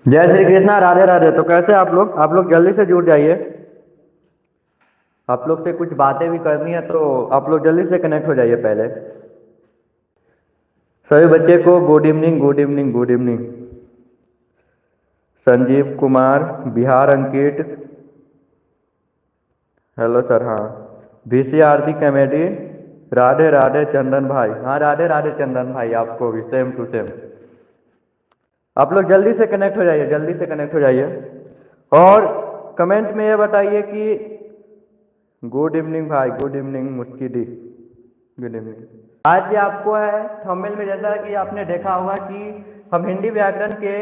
जय श्री कृष्णा, राधे राधे। तो कैसे आप लोग जल्दी से जुड़ जाइए। आप लोग से कुछ बातें भी करनी है तो आप लोग जल्दी से कनेक्ट हो जाइए पहले। सभी बच्चे को good evening, good evening, good evening. Sanjeev Kumar, Bihar Ankit, hello sir. हाँ, VC आरती कॉमेडी, राधे राधे चंदन भाई। हाँ, राधे राधे चंदन भाई, आपको भी सेम टू सेम। आप लोग जल्दी से कनेक्ट हो जाइए, जल्दी से कनेक्ट हो जाइए और कमेंट में ये बताइए कि गुड इवनिंग भाई, गुड इवनिंग मुस्की दी, गुड इवनिंग। आज आपको है थंबनेल में, जैसा कि आपने देखा होगा कि हम हिंदी व्याकरण के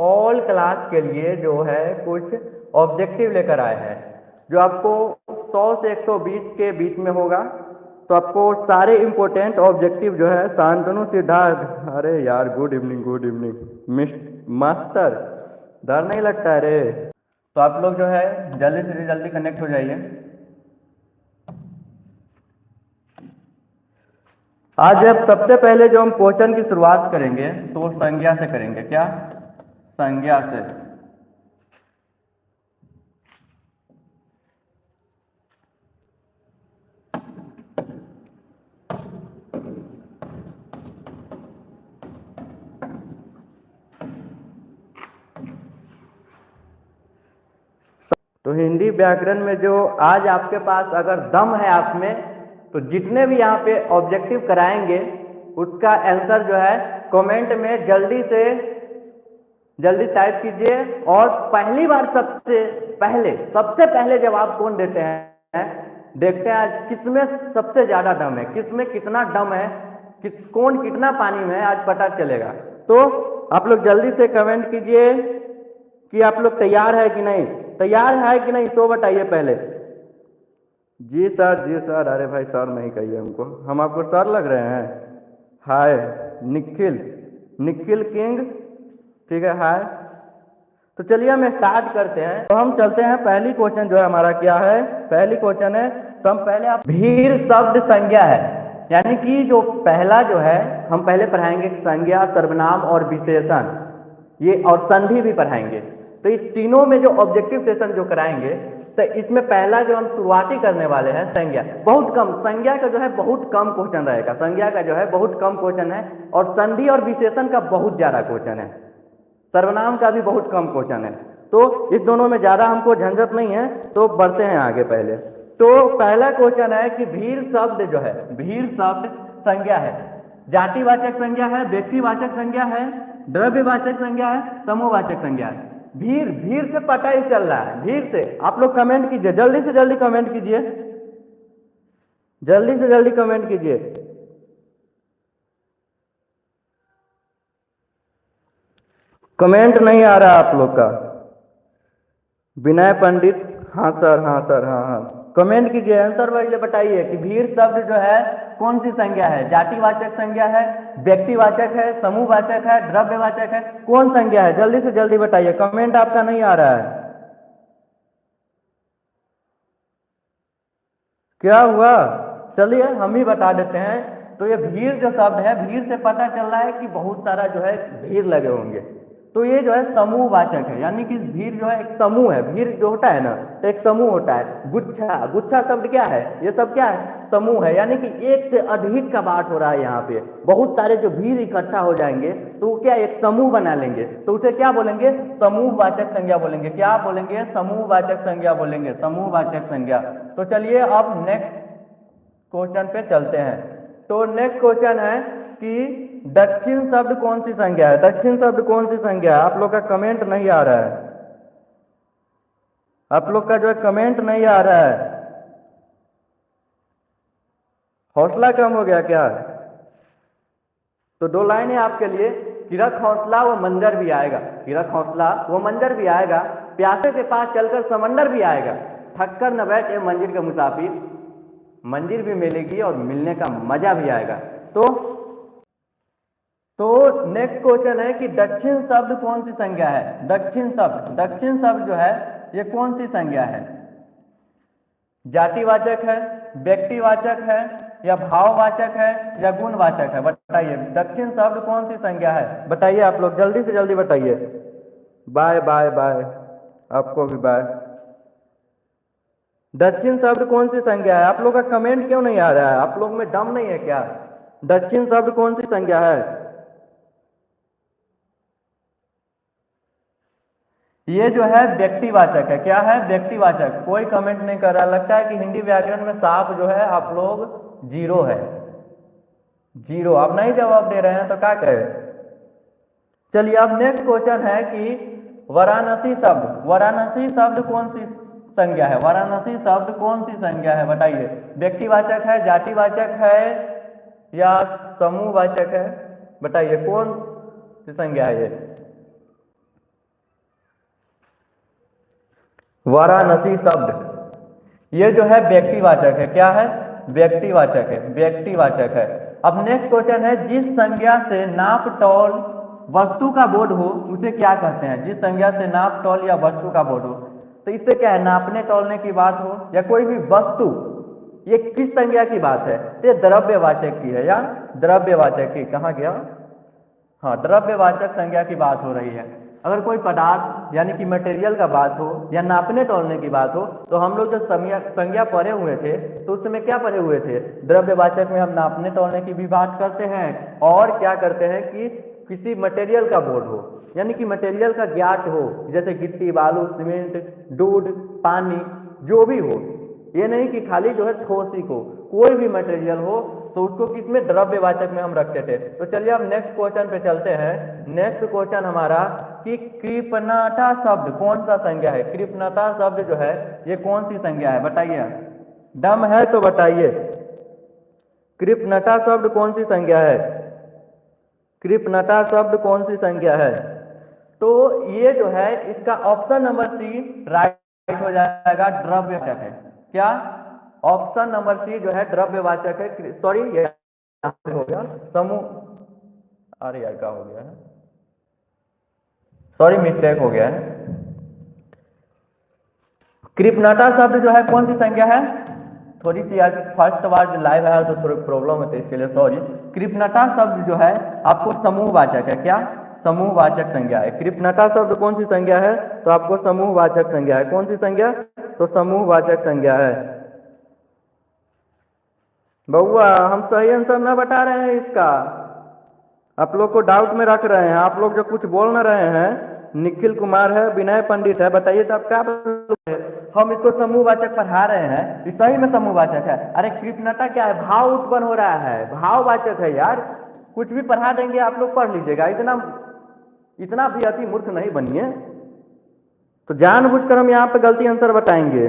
ऑल क्लास के लिए जो है कुछ ऑब्जेक्टिव लेकर आए हैं, जो आपको 100 से 120 के बीच में होगा। तो आपको सारे इंपॉर्टेंट ऑब्जेक्टिव जो है शांतनु सिद्धार्थ, अरे यार good evening, good evening master, डर नहीं लगता है रे। तो आप लोग जो है जल्दी से जल्दी कनेक्ट हो जाइए। आज अब सबसे पहले जो हम क्वेश्चन की शुरुआत करेंगे तो वो संज्ञा से करेंगे। क्या? संज्ञा से। तो हिंदी व्याकरण में जो आज आपके पास अगर दम है आप में, तो जितने भी यहाँ पे ऑब्जेक्टिव कराएंगे उसका आंसर जो है कमेंट में जल्दी से जल्दी टाइप कीजिए। और पहली बार सबसे पहले जवाब कौन देते हैं, देखते हैं आज किसमें सबसे ज्यादा दम है, किसमें कितना दम है, कौन कितना पानी में है, आज पता चलेगा। तो आप लोग जल्दी से कमेंट कीजिए कि आप लोग तैयार है कि नहीं, तैयार है कि नहीं, तो बताइए पहले। जी सर, जी सर। अरे भाई सर नहीं कहिए हमको, हम आपको सर लग रहे हैं। हाय निखिल, निखिल किंग, ठीक है, हाय। तो चलिए हम स्टार्ट करते हैं। तो हम चलते हैं, पहली क्वेश्चन जो है हमारा क्या है, पहली क्वेश्चन है तो हम पहले आप भीर शब्द संज्ञा है, यानी कि जो पहला जो है हम पहले पढ़ाएंगे संज्ञा, सर्वनाम और विशेषण, ये और संधि भी पढ़ाएंगे। तो इस तीनों में जो ऑब्जेक्टिव सेशन जो कराएंगे, तो इसमें पहला जो हम शुरुआती करने वाले हैं संज्ञा। बहुत कम संज्ञा का जो है बहुत कम क्वेश्चन रहेगा, संज्ञा का जो है बहुत कम क्वेश्चन है, और संधि और विशेषण का बहुत ज्यादा क्वेश्चन है, सर्वनाम का भी बहुत कम क्वेश्चन है। तो इस दोनों में ज्यादा हमको झंझट नहीं है। तो बढ़ते हैं आगे। पहले तो पहला क्वेश्चन है कि भीर शब्द जो है, भीर शब्द संज्ञा है, जातिवाचक संज्ञा है, व्यक्तिवाचक संज्ञा है, द्रव्यवाचक संज्ञा है, समूहवाचक संज्ञा है। भीर, भीर से पता ही चल रहा है, भीर से। आप लोग कमेंट कीजिए, जल्दी से जल्दी कमेंट कीजिए, जल्दी से जल्दी कमेंट कीजिए। कमेंट नहीं आ रहा आप लोग का। विनय पंडित, हाँ सर, हाँ सर, हाँ हाँ, कमेंट कीजिए, आंसर वाइज बताइए कि भीर शब्द जो है कौन सी संज्ञा है, जातिवाचक संज्ञा है, व्यक्तिवाचक है, समूहवाचक है, द्रव्यवाचक है, कौन संज्ञा है, जल्दी से जल्दी बताइए। कमेंट आपका नहीं आ रहा है, क्या हुआ? चलिए हम ही बता देते हैं। तो ये भीड़ जो शब्द है, भीड़ से पता चल रहा है कि बहुत सारा जो है भीड़ लगे होंगे। तो ये जो है समूहवाचक है, यानी कि भीड़ जो है एक समूह है। भीड़ जो होता है ना, तो एक समूह होता है। गुच्छा, गुच्छा शब्द क्या है, ये सब क्या है, समूह है, यानी कि एक से अधिक का बात हो रहा है यहाँ पे। बहुत सारे जो भीड़ इकट्ठा हो जाएंगे तो वो क्या एक समूह बना लेंगे, तो उसे क्या बोलेंगे, समूहवाचक संज्ञा बोलेंगे। क्या बोलेंगे, समूहवाचक संज्ञा बोलेंगे, समूहवाचक संज्ञा। तो चलिए अब नेक्स्ट क्वेश्चन पे चलते हैं। तो नेक्स्ट क्वेश्चन है कि दक्षिण शब्द कौन सी संज्ञा है, दक्षिण शब्द कौन सी संज्ञा है। आप लोग का कमेंट नहीं आ रहा है, आप लोग का जो है कमेंट नहीं आ रहा है, हौसला कम हो गया क्या? तो दो लाइन है आपके लिए कि रख हौसला वो मंजर भी आएगा, कि रख हौसला वो मंजर भी आएगा, प्यासे के पास चलकर समंदर भी आएगा, थक कर न बैठे मंजिल के मुसाफिर, मंजिल भी मिलेगी और मिलने का मजा भी आएगा। तो नेक्स्ट क्वेश्चन है कि दक्षिण शब्द कौन सी संज्ञा है, दक्षिण शब्द, दक्षिण शब्द जो है ये कौन सी संज्ञा है, जातिवाचक है, व्यक्तिवाचक है, या भाववाचक है, या गुणवाचक है, बताइए। दक्षिण शब्द कौन सी संज्ञा है, बताइए आप लोग जल्दी से जल्दी बताइए। बाय बाय बाय, आपको भी बाय। दक्षिण शब्द कौन सी संज्ञा है? आप लोग का कमेंट क्यों नहीं आ रहा है? आप लोग में दम नहीं है क्या? दक्षिण शब्द कौन सी संज्ञा है? ये जो है व्यक्तिवाचक है। क्या है? व्यक्तिवाचक। कोई कमेंट नहीं कर रहा। लगता है कि हिंदी व्याकरण में साफ जो है आप लोग जीरो है, जीरो। आप नहीं जवाब दे रहे हैं तो क्या कहे? चलिए अब नेक्स्ट क्वेश्चन है कि वाराणसी शब्द, वाराणसी शब्द कौन सी संज्ञा है? वाराणसी शब्द कौन सी संज्ञा है बताइए? व्यक्तिवाचक है, जातिवाचक है या समूहवाचक है? बताइए कौन सी संज्ञा है ये? वाराणसी शब्द ये जो है व्यक्तिवाचक है। क्या है? व्यक्तिवाचक है, व्यक्तिवाचक है। अब नेक्स्ट क्वेश्चन है, जिस संज्ञा से नाप तौल वस्तु का बोध हो उसे क्या कहते हैं? जिस संज्ञा से नाप तौल या वस्तु का बोध हो, तो इससे क्या है? नापने तौलने की बात हो या कोई भी वस्तु, ये किस संज्ञा की बात है? तो ये द्रव्यवाचक की है या द्रव्यवाचक की। कहाँ गया? हाँ, द्रव्यवाचक संज्ञा की बात हो रही है। अगर कोई पदार्थ यानी कि मटेरियल का बात हो या नापने तोलने की बात हो, तो हम लोग जो संज्ञा पढ़े हुए थे तो उस समय क्या पढ़े हुए थे? द्रव्यवाचक में हम नापने तोलने की भी बात करते हैं और क्या करते हैं कि किसी मटेरियल का बोध हो यानी कि मटेरियल का ज्ञात हो, जैसे गिट्टी, बालू, सीमेंट, दूध, पानी, जो भी हो। ये नहीं कि खाली जो है ठोस ही को, कोई भी मटेरियल हो तो उसको किसमें? द्रव्यवाचक में हम रखते थे। तो चलिए अब नेक्स्ट क्वेश्चन पे चलते हैं। नेक्स्ट क्वेश्चन हमारा कि कृपणता शब्द कौन सा संज्ञा है? कृपणता शब्द जो है ये कौन सी संज्ञा है बताइए? दम है तो बताइए, कृपणता शब्द कौन सी संज्ञा है? कृपणता शब्द कौन सी संज्ञा है? तो ये जो है इसका ऑप्शन नंबर सी राइट हो जाएगा, द्रव्यवाचक है। क्या? ऑप्शन नंबर सी जो है द्रव्यवाचक है। सॉरी ये हो गया समूह, अरे यार क्या हो गया है, सॉरी मिस्टेक हो गया है। कृपणता शब्द जो है कौन सी संज्ञा है? थोड़ी सी आज फर्स्ट बार लाइव है तो थोड़ी प्रॉब्लम होती है, इसके लिए सॉरी। कृपणता शब्द जो है आपको समूहवाचक है। क्या? समूहवाचक संज्ञा है। कृपणता शब्द कौन सी संज्ञा है? तो आपको समूहवाचक संज्ञा है। कौन सी संज्ञा? तो समूहवाचक संज्ञा है। बउआ हम सही आंसर ना बता रहे हैं इसका, आप लोग को डाउट में रख रहे हैं। आप लोग जो कुछ बोल ना रहे हैं, निखिल कुमार है, विनय पंडित है, बताइए तो आप क्या बोल? हम इसको समूहवाचक पढ़ा रहे हैं, ये सही में समूहवाचक है। अरे कृपणता क्या है? भाव उत्पन्न हो रहा है, भाववाचक है यार। कुछ भी पढ़ा देंगे आप लोग पढ़ लीजिएगा, इतना भी अति मूर्ख नहीं बनिए। तो जानबूझकर हम यहाँ पे गलती आंसर बताएंगे,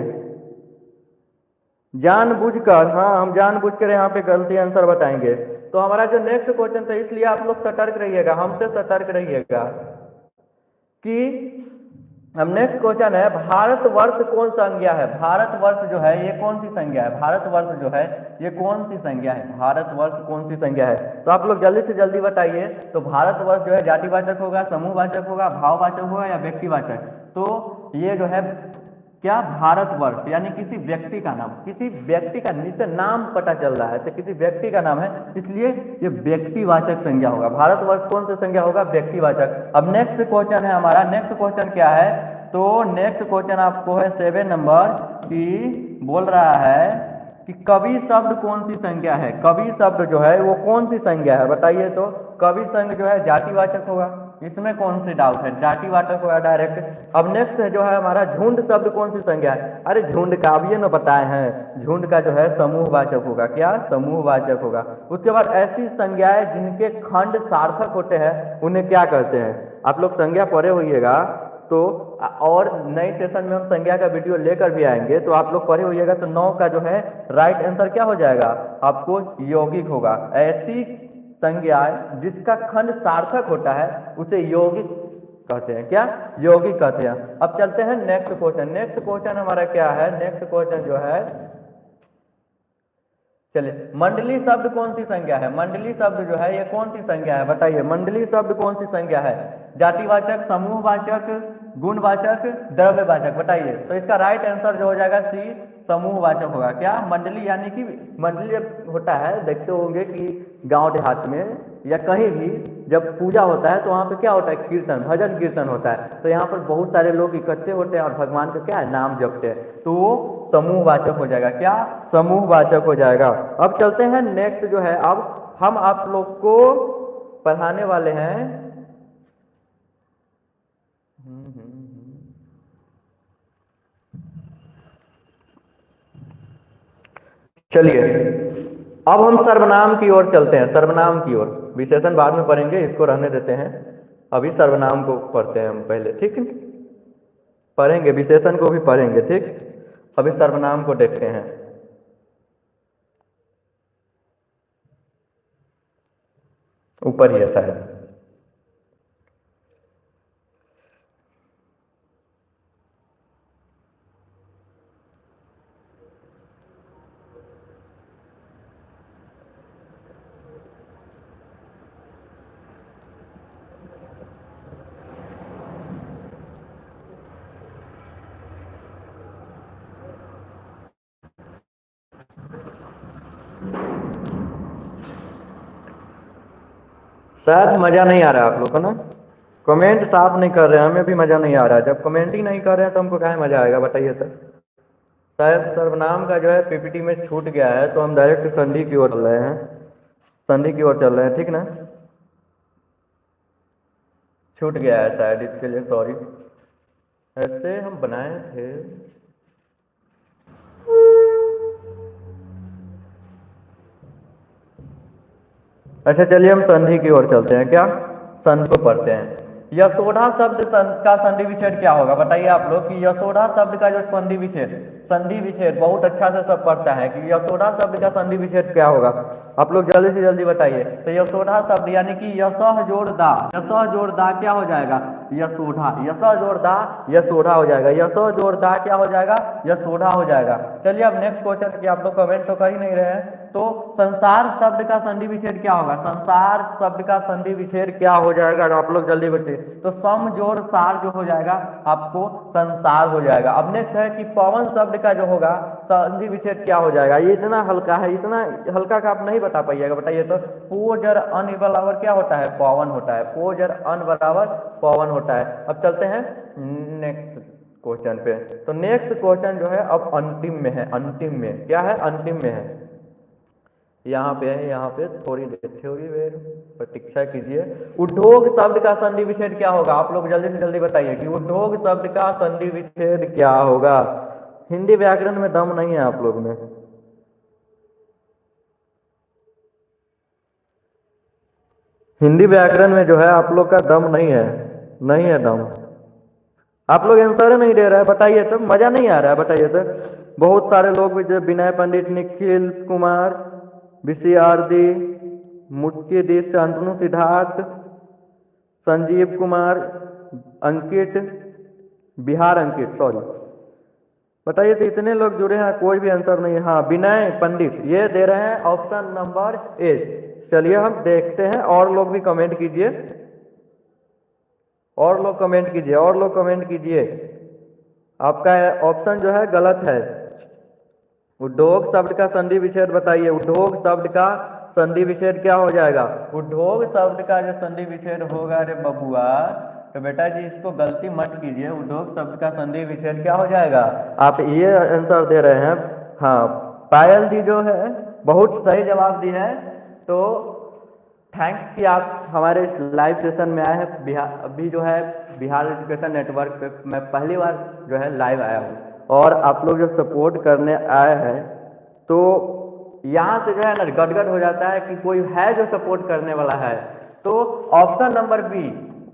जानबूझकर। हाँ, हम जानबूझकर यहाँ पे गलती आंसर बताएंगे। तो हमारा जो नेक्स्ट क्वेश्चन था, इसलिए आप लोग सतर्क रहिएगा, हमसे सतर्क रहिएगा कि हम नेक्स्ट क्वेश्चन है, भारतवर्ष कौन संज्ञा है? भारतवर्ष जो है ये कौन सी संज्ञा है? भारतवर्ष जो है ये कौन सी संज्ञा है? भारतवर्ष कौन सी संज्ञा है? तो आप लोग जल्दी से जल्दी बताइए। तो भारतवर्ष जो है जातिवाचक होगा, समूहवाचक होगा, भाववाचक होगा या व्यक्तिवाचक? तो ये जो है क्या? भारतवर्ष यानी किसी व्यक्ति का नाम, किसी व्यक्ति का नीचे नाम पता चल रहा है तो किसी व्यक्ति का नाम है, इसलिए ये व्यक्तिवाचक संज्ञा होगा। भारतवर्ष कौन सा संज्ञा होगा? व्यक्तिवाचक। अब नेक्स्ट क्वेश्चन है हमारा, नेक्स्ट क्वेश्चन क्या है? तो नेक्स्ट क्वेश्चन आपको है 7 नंबर की, बोल रहा है कि कवि शब्द कौन सी संज्ञा है? कवि शब्द जो है वो कौन सी संज्ञा है बताइए? तो कवि शब्द जो है जातिवाचक होगा, इसमें कौन सी डाउट है? जातिवाचक होगा डायरेक्ट। अब नेक्स्ट जो है हमारा झुंड शब्द कौन सी संज्ञा है? अरे झुंड का अब ये ना बताए हैं, झुंड का जो है समूहवाचक होगा। क्या? समूहवाचक होगा। उसके बाद ऐसी संज्ञाएं जिनके खंड सार्थक होते हैं उन्हें क्या कहते हैं? आप लोग संज्ञा पढ़े होइएगा तो, और नए सेशन में हम संज्ञा का वीडियो लेकर भी आएंगे, तो आप लोग पढ़े होइएगा। तो 9 का जो है राइट आंसर क्या हो जाएगा? आपको यौगिक होगा। ऐसी संज्ञा जिसका खंड सार्थक होता है उसे यौगिक कहते हैं। क्या? यौगिक कहते हैं। अब चलते हैं नेक्स्ट क्वेश्चन। नेक्स्ट क्वेश्चन हमारा क्या है? नेक्स्ट क्वेश्चन जो है, चलिए, मंडली शब्द कौन सी संज्ञा है? मंडली शब्द जो है ये कौन सी संज्ञा है बताइए? मंडली शब्द कौन सी संज्ञा है? जातिवाचक, समूहवाचक, गुणवाचक, द्रव्यवाचक? बताइए। तो इसका राइट आंसर जो हो जाएगा सी, समूहवाचक होगा। क्या? मंडली यानी कि मंडली होता है, देखते होंगे कि गांव देहात में या कहीं भी जब पूजा होता है तो वहाँ पे क्या होता है, कीर्तन भजन कीर्तन होता है, तो यहाँ पर बहुत सारे लोग इकट्ठे होते हैं और भगवान का क्या है नाम जपते हैं, तो वो समूहवाचक हो जाएगा, क्या समूहवाचक हो जाएगा। अब चलते हैं नेक्स्ट जो है, अब हम आप लोग को पढ़ाने वाले हैं चलिए अब हम सर्वनाम की ओर चलते हैं, सर्वनाम की ओर, विशेषण बाद में पढ़ेंगे, इसको रहने देते हैं, अभी सर्वनाम को पढ़ते हैं हम पहले, ठीक है, पढ़ेंगे विशेषण को भी पढ़ेंगे, ठीक, अभी सर्वनाम को देखते हैं। ऊपर ही है शायद, शायद मजा नहीं आ रहा है आप लोग को ना, कमेंट साफ नहीं कर रहे हैं, हमें भी मजा नहीं आ रहा है, जब कमेंट ही नहीं कर रहे हैं तो हमको क्या मजा आएगा बताइए तो। शायद सर्वनाम का जो है पीपीटी में छूट गया है, तो हम डायरेक्ट संधि की ओर चल रहे हैं, संधि की ओर चल रहे हैं, ठीक ना, छूट गया है शायद, इसके लिए सॉरी, ऐसे हम बनाए थे। अच्छा चलिए हम संधि की ओर चलते हैं, क्या संधि को पढ़ते हैं। यशोधा शब्द का संधि विच्छेद क्या होगा बताइए आप लोग, कि यशोधा शब्द का जो संधि विच्छेद बहुत अच्छा से सब पढ़ता है कि यशोधा शब्द का संधि विच्छेद क्या होगा, आप लोग जल्दी से जल्दी बताइए। तो यशोधा शब्द यानी कि यशः जोड़ दा क्या हो जाएगा, यशोधा, यशः जोड़ दा यशोधा हो जाएगा, यशः जोड़ दा क्या हो जाएगा, यशोधा हो जाएगा। चलिए अब नेक्स्ट क्वेश्चन की आप लोग कमेंट तो कर ही नहीं रहे हैं, तो संसार शब्द का संधि विच्छेद क्या होगा, संसार शब्द का संधि विच्छेद क्या हो जाएगा, आप लोग जल्दी बताइए। तो सम जोड़ सार जो हो जाएगा आपको संसार हो जाएगा। अब नेक्स्ट है कि पवन शब्द का जो होगा संधि विच्छेद क्या हो जाएगा, ये इतना हल्का है, इतना हल्का का आप नहीं बता पाइएगा, बताइए तो। पोजर अन बराबर क्या होता है, पवन होता है, पोजर अन बराबर पवन होता है। अब चलते हैं नेक्स्ट क्वेश्चन पे, तो नेक्स्ट क्वेश्चन जो है अब अंतिम में है, अंतिम में क्या है, अंतिम में है, यहाँ पे है, यहाँ पे थोड़ी देर थोड़ी देर प्रतीक्षा कीजिए। उद्योग शब्द का संधि विच्छेद क्या होगा, आप लोग जल्दी से जल्दी बताइए कि उद्योग शब्द का संधि विच्छेद क्या होगा। हिंदी व्याकरण में दम नहीं है आप लोग में, हिंदी व्याकरण में जो है आप लोग का दम नहीं है, नहीं है दम, आप लोग आंसर नहीं दे रहे हैं, बताइए तो, मजा नहीं आ रहा है बताइए तो। बहुत सारे लोग भी जो विनय पंडित, निखिल कुमार, विषयार्दी, मुक्ति दी, शांतनु सिद्धार्थ, संजीव कुमार, अंकित, बिहार अंकित, सॉरी, बताइए तो इतने लोग जुड़े हैं, कोई भी आंसर नहीं है। हाँ विनय पंडित ये दे रहे हैं ऑप्शन नंबर ए। चलिए हम देखते हैं, और लोग भी कमेंट कीजिए, और लोग कमेंट कीजिए, और लोग कमेंट कीजिए, आपका ऑप्शन जो है गलत है। उद्योग शब्द का संधि विच्छेद बताइए, उद्योग शब्द का संधि विच्छेद क्या हो जाएगा, उद्योग शब्द का जो संधि विच्छेद होगा, अरे बबुआ तो बेटा जी इसको गलती मत कीजिए, उद्योग शब्द का संधि विच्छेद क्या हो जाएगा, आप ये आंसर दे रहे हैं। हाँ पायल जी जो है बहुत सही जवाब दी है, तो थैंक्स कि आप हमारे इस लाइव सेशन में आए हैं। बिहार अभी जो है बिहार एजुकेशन नेटवर्क पे मैं पहली बार जो है लाइव आया हूँ, और आप लोग जब सपोर्ट करने आए हैं तो यहाँ से जो है ना गदगद हो जाता है कि कोई है जो सपोर्ट करने वाला है। तो ऑप्शन नंबर बी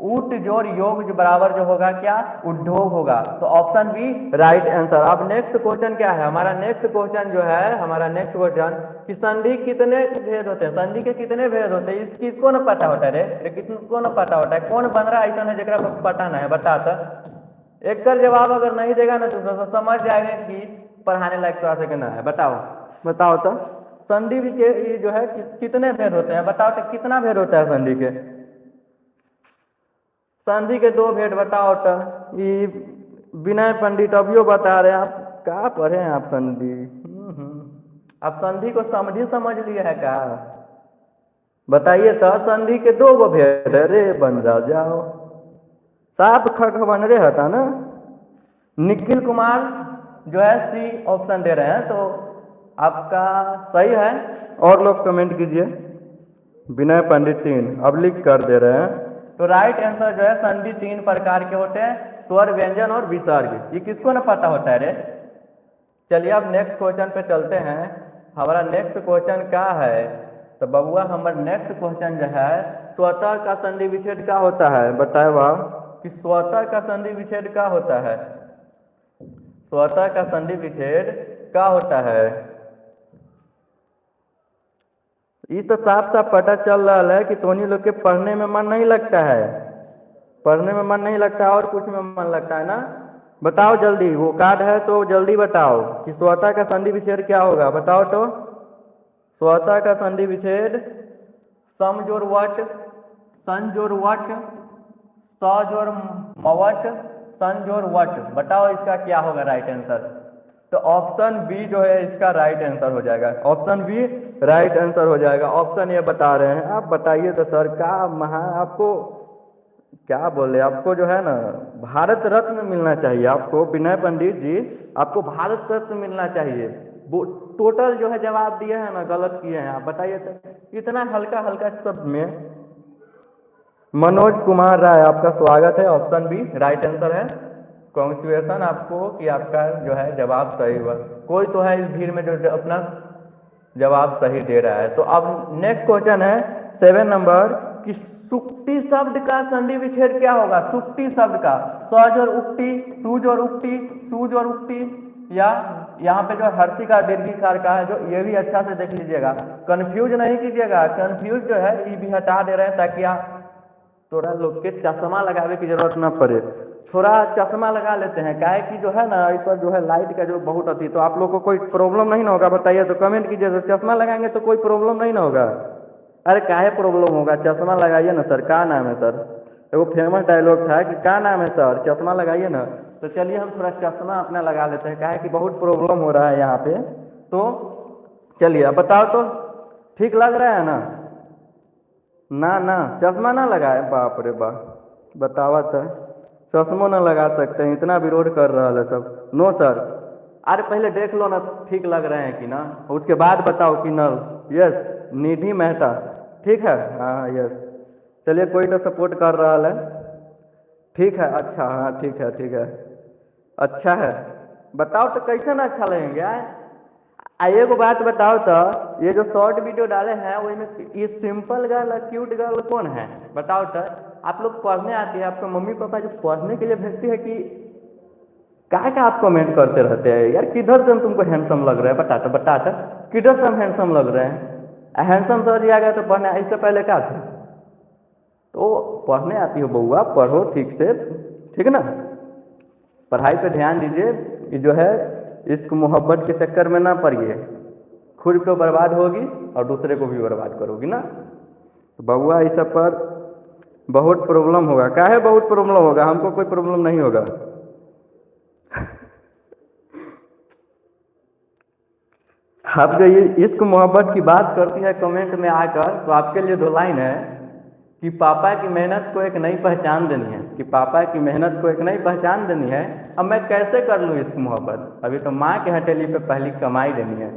ऊट जोड़ योग जो बराबर जो होगा क्या, उद्योग होगा, तो ऑप्शन बी राइट आंसर। अब नेक्स्ट क्वेश्चन क्या है, हमारा नेक्स्ट क्वेश्चन जो है, हमारा नेक्स्ट क्वेश्चन कि संधि कितने भेद होते हैं, संधि के कितने भेद होते हैं, किसको न पता होता है रे, किसको न पता होता है, कौन बन रहा ऐसा है जरा पता नहीं है, बता तो। एक कर जवाब अगर नहीं देगा ना तो समझ जाएंगे कि पढ़ाने लायक तो से ना है, बताओ बताओ तो। संधि के ये जो है कितने भेद होते हैं, बताओ तो कितना भेद होता है संधि के, संधि के दो भेद बताओ तो। ये विनय पंडित अभियो बता रहे हैं, आप क्या पढ़े हैं आप संधि, आप संधि को समझ लिए है क्या, बताइए तो संधि के दो गो भेद है रे बन जाओ साफ खग बन रे हता ना। निखिल कुमार जो है सी ऑप्शन दे रहे हैं तो आपका सही है। और लोग कमेंट कीजिए। विनय पंडित 3 अब लिख कर दे रहे हैं। तो राइट आंसर जो है संधि 3 प्रकार के होते हैं, स्वर, व्यंजन और विसर्ग। ये किसको ना पता होता है रे। चलिए अब नेक्स्ट क्वेश्चन पे चलते हैं। हमारा नेक्स्ट क्वेश्चन क्या है तो बबुआ हमारा नेक्स्ट क्वेश्चन जो है स्वतः का संधि विच्छेद क्या होता है। बताए वह कि स्वतः का संधि विच्छेद क्या होता है। स्वतः का संधि विच्छेद क्या होता है। इस तो साफ साफ पता चल रहा है कि तोनी लोग के पढ़ने में मन नहीं लगता है। पढ़ने में मन नहीं लगता है और कुछ में मन लगता है ना। बताओ जल्दी, वो कार्ड है तो जल्दी बताओ कि स्वतः का संधि विच्छेद क्या होगा। बताओ तो स्वतः का संधि विच्छेद सम जोड़ वट, सन जोड़ वट, स जोड़ मवट, सन जोड़ वट। बताओ इसका क्या होगा राइट आंसर। तो ऑप्शन बी जो है इसका राइट आंसर हो जाएगा। ऑप्शन बी राइट आंसर हो जाएगा। ऑप्शन ये बता रहे हैं। आप बताइए तो सर क्या आपको क्या बोले, आपको जो है ना भारत रत्न मिलना चाहिए। आपको विनय पंडित जी आपको भारत रत्न मिलना चाहिए। वो टोटल जो है जवाब दिए हैं ना गलत किए हैं। आप बताइए तो इतना हल्का हल्का शब्द में। मनोज कुमार राय आपका स्वागत है। ऑप्शन बी राइट आंसर है। कॉन्ग्रेचुलेसन आपको कि आपका जो है जवाब सही हुआ। कोई तो है इस भीड़ में जो अपना जवाब सही दे रहा है। तो अब नेक्स्ट क्वेश्चन है 7 नंबर कि सुक्ति शब्द का संधि विच्छेद क्या होगा। सुक्ति शब्द का सज और उक्ति, सूज और उक्ति, सूज और उक्ति, या यहाँ पे जो हर्षी का दीर्घिकार का है जो ये भी अच्छा से देख लीजिएगा। कंफ्यूज नहीं कीजिएगा। कंफ्यूज जो है ये भी हटा दे रहे हैं ताकि आप थोड़ा लोग के चश्मा लगावे की जरूरत ना पड़े। थोड़ा चश्मा लगा लेते हैं काहे कि जो है ना इस पर जो है लाइट का जो बहुत अति तो आप लोग को कोई प्रॉब्लम नहीं ना होगा। बताइए तो कमेंट कीजिए। तो चश्मा लगाएंगे तो कोई प्रॉब्लम नहीं ना होगा। अरे काहे प्रॉब्लम होगा, चश्मा लगाइए ना सर। क्या नाम है सर। वो फेमस डायलॉग था कि क्या नाम है सर, चश्मा लगाइए ना। तो चलिए हम थोड़ा चश्मा अपना लगा लेते हैं काहे कि बहुत प्रॉब्लम हो रहा है यहाँ पे। तो चलिए अब बताओ तो ठीक लग रहा है ना। ना ना चश्मा ना लगाए, बाप रे बाप। बतावा तो चश्मो ना लगा सकते हैं, इतना विरोध कर रहा है सब। No sir. अरे पहले देख लो ना ठीक लग रहे हैं कि ना, उसके बाद बताओ कि ना। यस निधि मेहता ठीक है। हाँ यस चलिए कोई तो सपोर्ट कर रहा है। ठीक है अच्छा, हाँ ठीक है ठीक है अच्छा है। बताओ तो कैसे ना अच्छा लगेंगे। आइए को बात बताओ तो ये जो शॉर्ट वीडियो डाले हैं उसमें ये सिंपल गर्ल क्यूट गर्ल कौन है। बताओ तो आप लोग पढ़ने आते हैं, आपके मम्मी पापा जो पढ़ने के लिए भेजती है कि क्या आप कमेंट करते रहते हैं यार किधर से हम तुमको हैंडसम लग रहा है। बता तो किधर से हम हैंडसम लग रहे हैं। हैंडसम सर जी आ गए तो पढ़ने, इससे पहले क्या थे। तो पढ़ने आती हो बउआ, पढ़ो ठीक से, ठीक है ना। पढ़ाई पे ध्यान दीजिए। ये जो है इश्क मोहब्बत के चक्कर में ना पड़िए। खुद तो बर्बाद होगी और दूसरे को भी बर्बाद करोगी ना। तो बउआ इस सब पर बहुत प्रॉब्लम होगा। क्या है बहुत प्रॉब्लम होगा, हमको कोई प्रॉब्लम नहीं होगा। आप जो ये इश्क मोहब्बत की बात करती है कमेंट में आकर, तो आपके लिए 2 लाइन है कि पापा की मेहनत को एक नई पहचान देनी है। कि पापा की मेहनत को एक नई पहचान देनी है। अब मैं कैसे कर लूँ इश्क मोहब्बत, अभी तो माँ के हथेली पे पहली कमाई देनी है।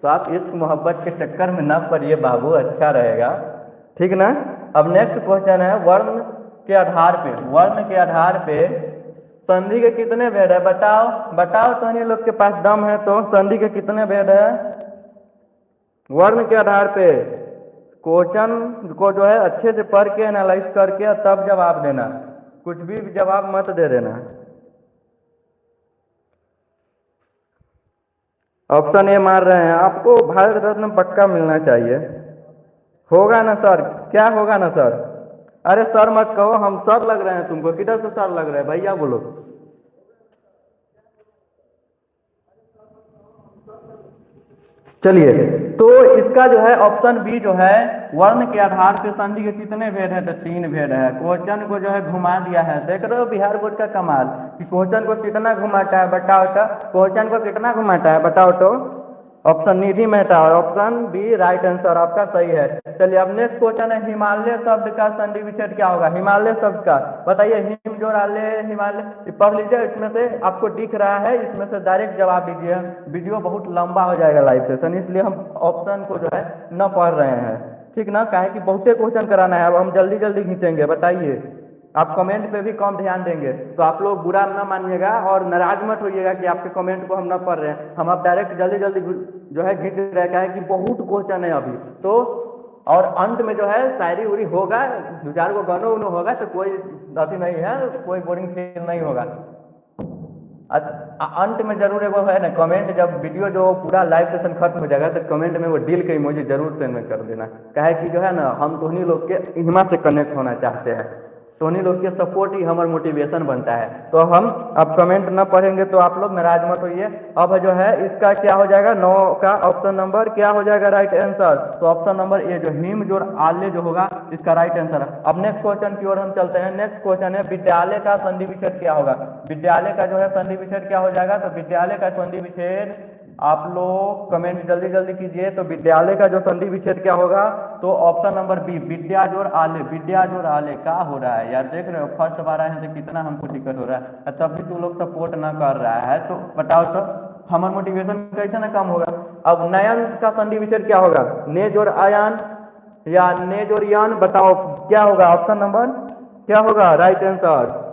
तो आप इश्क मोहब्बत के चक्कर में न पड़िए बाबू, अच्छा रहेगा, ठीक ना। अब नेक्स्ट क्वेश्चन है वर्ण के आधार पे। वर्ण के आधार पे संधि के कितने भेद है। बताओ तो नहीं लोग के पास दम है तो संधि के कितने भेद है। वर्ण के आधार पे क्वेश्चन को जो है अच्छे से पढ़ के एनालाइज करके तब जवाब देना, कुछ भी जवाब मत दे देना। ऑप्शन ए मार रहे हैं। आपको भारत रत्न पक्का मिलना चाहिए। होगा ना सर, क्या होगा ना सर। अरे सर मत कहो, हम सर लग रहे हैं तुमको। किधर से सर लग रहे हैं भैया बोलो। चलिए तो इसका जो है ऑप्शन बी जो है वर्ण के आधार पे संधि के कितने भेद है। तो 3 भेद है। क्वेश्चन को जो है घुमा दिया है। देख रहे हो बिहार बोर्ड का कमाल कि क्वेश्चन को कितना घुमाता है। बताओ तो क्वेश्चन को कितना घुमाता है, बताओ तो। ऑप्शन निधि मेहता और ऑप्शन बी राइट आंसर आपका सही है। चलिए अब नेक्स्ट क्वेश्चन है, हिमालय शब्द का संधि विच्छेद क्या होगा? हिमालय शब्द का बताइए, हिम जोड़ आलय हिमालय, पढ़ लीजिए, इसमें से आपको दिख रहा है, इसमें से डायरेक्ट जवाब दीजिए। वीडियो बहुत लंबा हो जाएगा लाइव सेशन, इसलिए हम ऑप्शन को जो है न पढ़ रहे हैं, ठीक ना, काहे कि बहुते क्वेश्चन कराना है, अब हम जल्दी जल्दी खींचेंगे। बताइए, आप कमेंट पे भी कम ध्यान देंगे तो आप लोग बुरा ना मानिएगा और नाराज मत होइएगा कि आपके कमेंट को हम ना पढ़ रहे हैं। हम आप डायरेक्ट जल्दी जल्दी जो है खींच रहे हैं कि बहुत क्वेश्चन है अभी तो, और अंत में जो है शायरी उरी होगा, दो चार को गानो उनो होगा, तो कोई अति नहीं है, कोई बोरिंग फील नहीं होगा। अंत में जरूर एगो है ना कमेंट, जब वीडियो जो पूरा लाइव सेशन खत्म हो जाएगा तो कमेंट में वो डील के इमोजी जरूर सेंड कर देना, काहे कि जो है ना हम तोहनी लोग के इहमा से कनेक्ट होना चाहते हैं, तोहनी लोग के सपोर्ट ही हमारा मोटिवेशन बनता है। तो हम अब कमेंट ना पढ़ेंगे तो आप लोग नाराज मत होइए। अब जो है इसका क्या हो जाएगा, 9 का ऑप्शन नंबर क्या हो जाएगा राइट आंसर? तो ऑप्शन नंबर ए जो हिम जोड़ आले जो होगा इसका राइट आंसर है। अब नेक्स्ट क्वेश्चन की ओर हम चलते हैं। नेक्स्ट क्वेश्चन है विद्यालय का संधि विच्छेद क्या होगा? विद्यालय का जो है संधि विच्छेद क्या हो जाएगा? तो विद्यालय का संधि विच्छेद आप लोग कमेंट जल्दी जल्दी कीजिए। तो विद्यालय का जो संधि विच्छेद क्या होगा? तो ऑप्शन नंबर बी विद्या जोड़ आले, विद्या जोड़ आले। क्या हो रहा है यार, देख रहे हो फर्स्ट बार आए हैं तो कितना हमको दिक्कत हो रहा है, तब भी तू लोग सपोर्ट ना कर रहा है, तो बताओ तो हमारा मोटिवेशन कैसे ना कम होगा। अब नयन का संधि विच्छेद क्या होगा? ने जोड़ आयान या ने जोड़ यान, बताओ क्या होगा? ऑप्शन नंबर क्या होगा राइट आंसर?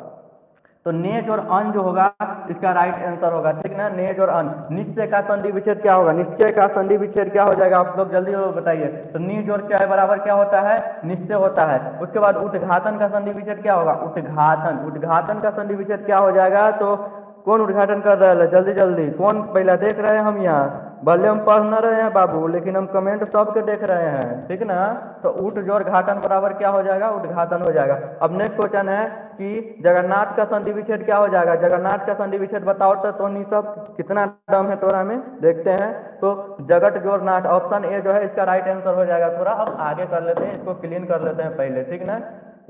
तो नेज और अन जो होगा इसका राइट आंसर होगा, ठीक ना, नेज और अन। निश्चय का संधि विच्छेद क्या होगा? निश्चय का संधि विच्छेद क्या हो जाएगा? आप लोग जल्दी बताइए। तो निज और क्या बराबर क्या होता है? निश्चय होता है। उसके बाद उद्घाटन का संधि विच्छेद क्या होगा? उद्घाटन, उद्घाटन का संधि विच्छेद क्या हो जाएगा? तो कौन उद्घाटन कर रहा है? जल्दी जल्दी कौन पहला देख रहे हैं? हम यहाँ भले हम पढ़ न रहे हैं बाबू, लेकिन हम कमेंट सबके देख रहे हैं, ठीक ना। तो उठ जोड़ घाटन बराबर क्या हो जाएगा? उद्घाटन हो जाएगा। अब नेक्स्ट क्वेश्चन है कि जगन्नाथ का संधि विच्छेद क्या हो जाएगा? जगन्नाथ का संधि विच्छेद बताओ तो नहीं सब कितना दम है तोरा में, देखते हैं। तो जगत जोड़ नाथ, ऑप्शन ए जो है इसका राइट आंसर हो जाएगा। थोड़ा अब आगे कर लेते हैं, इसको क्लीन कर लेते हैं पहले, ठीक ना,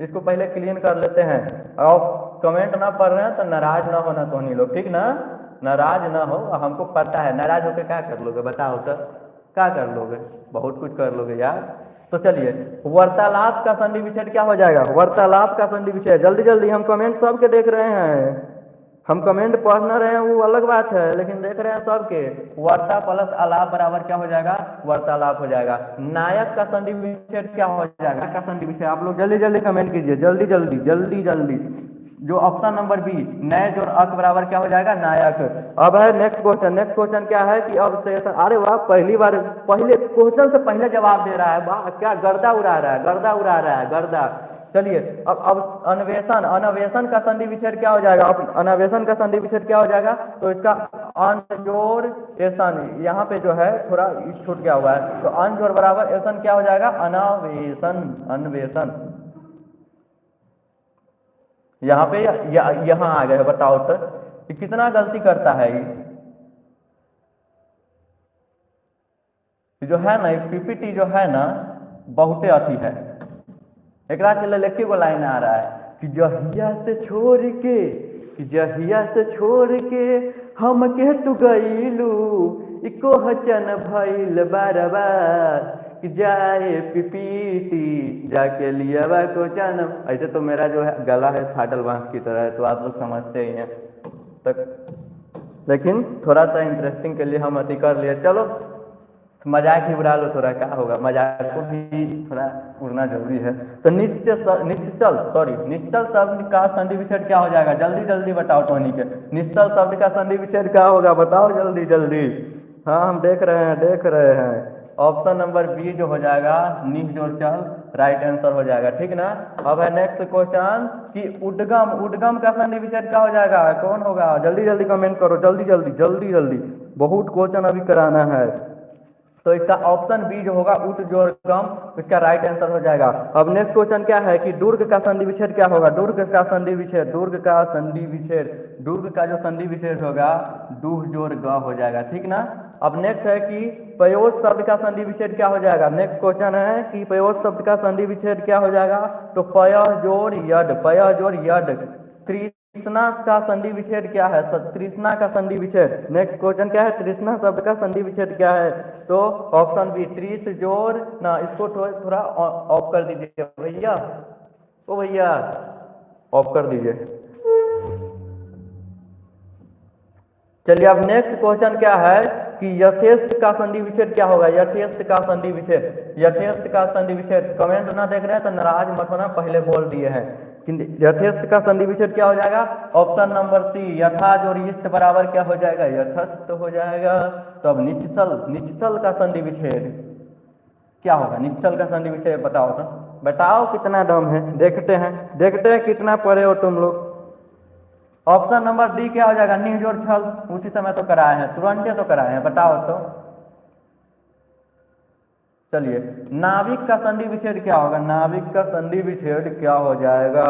इसको पहले क्लीन कर लेते हैं। और कमेंट ना पढ़ रहे हैं तो नाराज ना होना सोनी लोग, ठीक ना, नाराज ना हो। हमको पता है नाराज होकर क्या कर लोगे, बताओ तो क्या कर लोगे? बहुत कुछ कर लोगे यार। तो चलिए वार्तालाप का संधि विच्छेद क्या हो जाएगा? वार्तालाप का संधि विच्छेद, जल्दी जल्दी, हम कमेंट सबके देख रहे हैं, हम कमेंट पढ़ न रहे हैं वो अलग बात है, लेकिन देख रहे हैं सबके। वार्ता प्लस आलाप बराबर क्या हो जाएगा? वार्तालाप हो जाएगा। नायक का संधि विच्छेद क्या हो जाएगा? का संधि विच्छेद आप लोग जल्दी जल्दी कमेंट कीजिए, जल्दी जल्दी जल्दी जल्दी। जो ऑप्शन नंबर बी नए जोड़ अक बराबर क्या हो जाएगा? नायक। अब है नेक्स्ट क्वेश्चन। नेक्स्ट क्वेश्चन क्या है कि अब से, अरे वाह, पहली बार पहले क्वेश्चन से पहले जवाब दे रहा है, वाह क्या गर्दा उड़ा रहा है, गर्दा उड़ा रहा है, गर्दा। चलिए अब अन्वेषण, अन्वेषण का संधि विच्छेद क्या हो जाएगा? अन्वेषण का संधि विच्छेद क्या हो जाएगा? तो इसका अनजोड़ एसन, यहाँ पे जो है थोड़ा छूट गया हुआ है, तो अनजोड़ बराबर एसन क्या हो जाएगा? अनावेशन, अन्वेषण। यहाँ पे यहाँ आ गए, बताओ तो ये कितना गलती करता है ये जो है ना, ये पीपीटी जो है ना बहुते अथी है। एक के लिए लिखी को लाइन आ रहा है कि जहिया से छोड़ के, कि जहिया से छोड़ के हम के तू गईलू, इको हचन भइल बार बार, कि जाए पीपीटी जाके लिया को जन्म। ऐसे तो मेरा जो है गला है फाटल बांस की तरह है, तो आप लोग समझते ही हैं तक, लेकिन थोड़ा सा इंटरेस्टिंग के लिए हम अति कर लिए। चलो मजाक ही उड़ा लो, थोड़ा क्या होगा, मजाक को भी थोड़ा उड़ना जरूरी है। तो निश्चल शब्द का संधि विच्छेद क्या हो जाएगा? जल्दी जल्दी बताओ टोनी के, निश्चल शब्द का संधि विच्छेद क्या होगा? बताओ जल्दी जल्दी। हाँ हम देख रहे हैं, देख रहे हैं। ऑप्शन नंबर बी जो हो जाएगा निह जोड़ चल, राइट आंसर हो जाएगा, ठीक ना। अब है नेक्स्ट क्वेश्चन कि उद्गम, उद्गम का संधि विच्छेद क्या हो जाएगा? कौन होगा? जल्दी जल्दी कमेंट करो, जल्दी जल्दी जल्दी जल्दी, बहुत क्वेश्चन अभी कराना है। तो इसका ऑप्शन बी जो होगा उट जोड़ गम, इसका राइट आंसर हो जाएगा। अब नेक्स्ट क्वेश्चन क्या है कि दुर्ग का संधि विच्छेद क्या होगा? दुर्ग का संधि विच्छेद, दुर्ग का संधि विच्छेद, दुर्ग का जो संधि विच्छेद होगा दूह जोड़ ग हो जाएगा, ठीक ना। अब नेक्स्ट है कि पयोज शब्द का संधि विच्छेद क्या हो जाएगा? नेक्स्ट क्वेश्चन है कि पयोज शब्द का संधि विच्छेद क्या हो जाएगा? तो पय जोड़ यड, पय जोड़ यड, तृष्णा का संधि विच्छेद क्या है? तृष्णा का संधि विच्छेद। नेक्स्ट क्वेश्चन क्या है? तृष्णा शब्द का संधि विच्छेद क्या है? तो ऑप्शन बी त्रिस जोर ना। इसको थोड़ा ऑफ कर दीजिए भैया, ओ भैया ऑफ कर दीजिए। चलिए अब नेक्स्ट क्वेश्चन क्या है कि यथेष्ट का संधि विच्छेद क्या होगा? यथेष्ट का संधि विच्छेद, यथेष्ट का संधि विच्छेद। कमेंट ना देख रहे हैं तो नाराज मत होना, पहले बोल दिए हैं। यथेष्ट का संधि विच्छेद क्या हो जाएगा? ऑप्शन नंबर सी यथा जोड़ इष्ट बराबर क्या हो जाएगा? यथस्थ हो जाएगा। तो अब निश्चल, निश्चल का संधि विच्छेद क्या होगा? निश्चल का संधि विच्छेद बताओ तो, बताओ कितना दम है, देखते हैं कितना पढ़े हो तुम लोग। ऑप्शन नंबर डी क्या हो जाएगा? निह जोड़ छल। उसी समय तो कराए हैं, तुरंत तो कराए हैं, बताओ तो। चलिए नाविक का संधि विच्छेद क्या होगा? नाविक का संधि विच्छेद क्या हो जाएगा?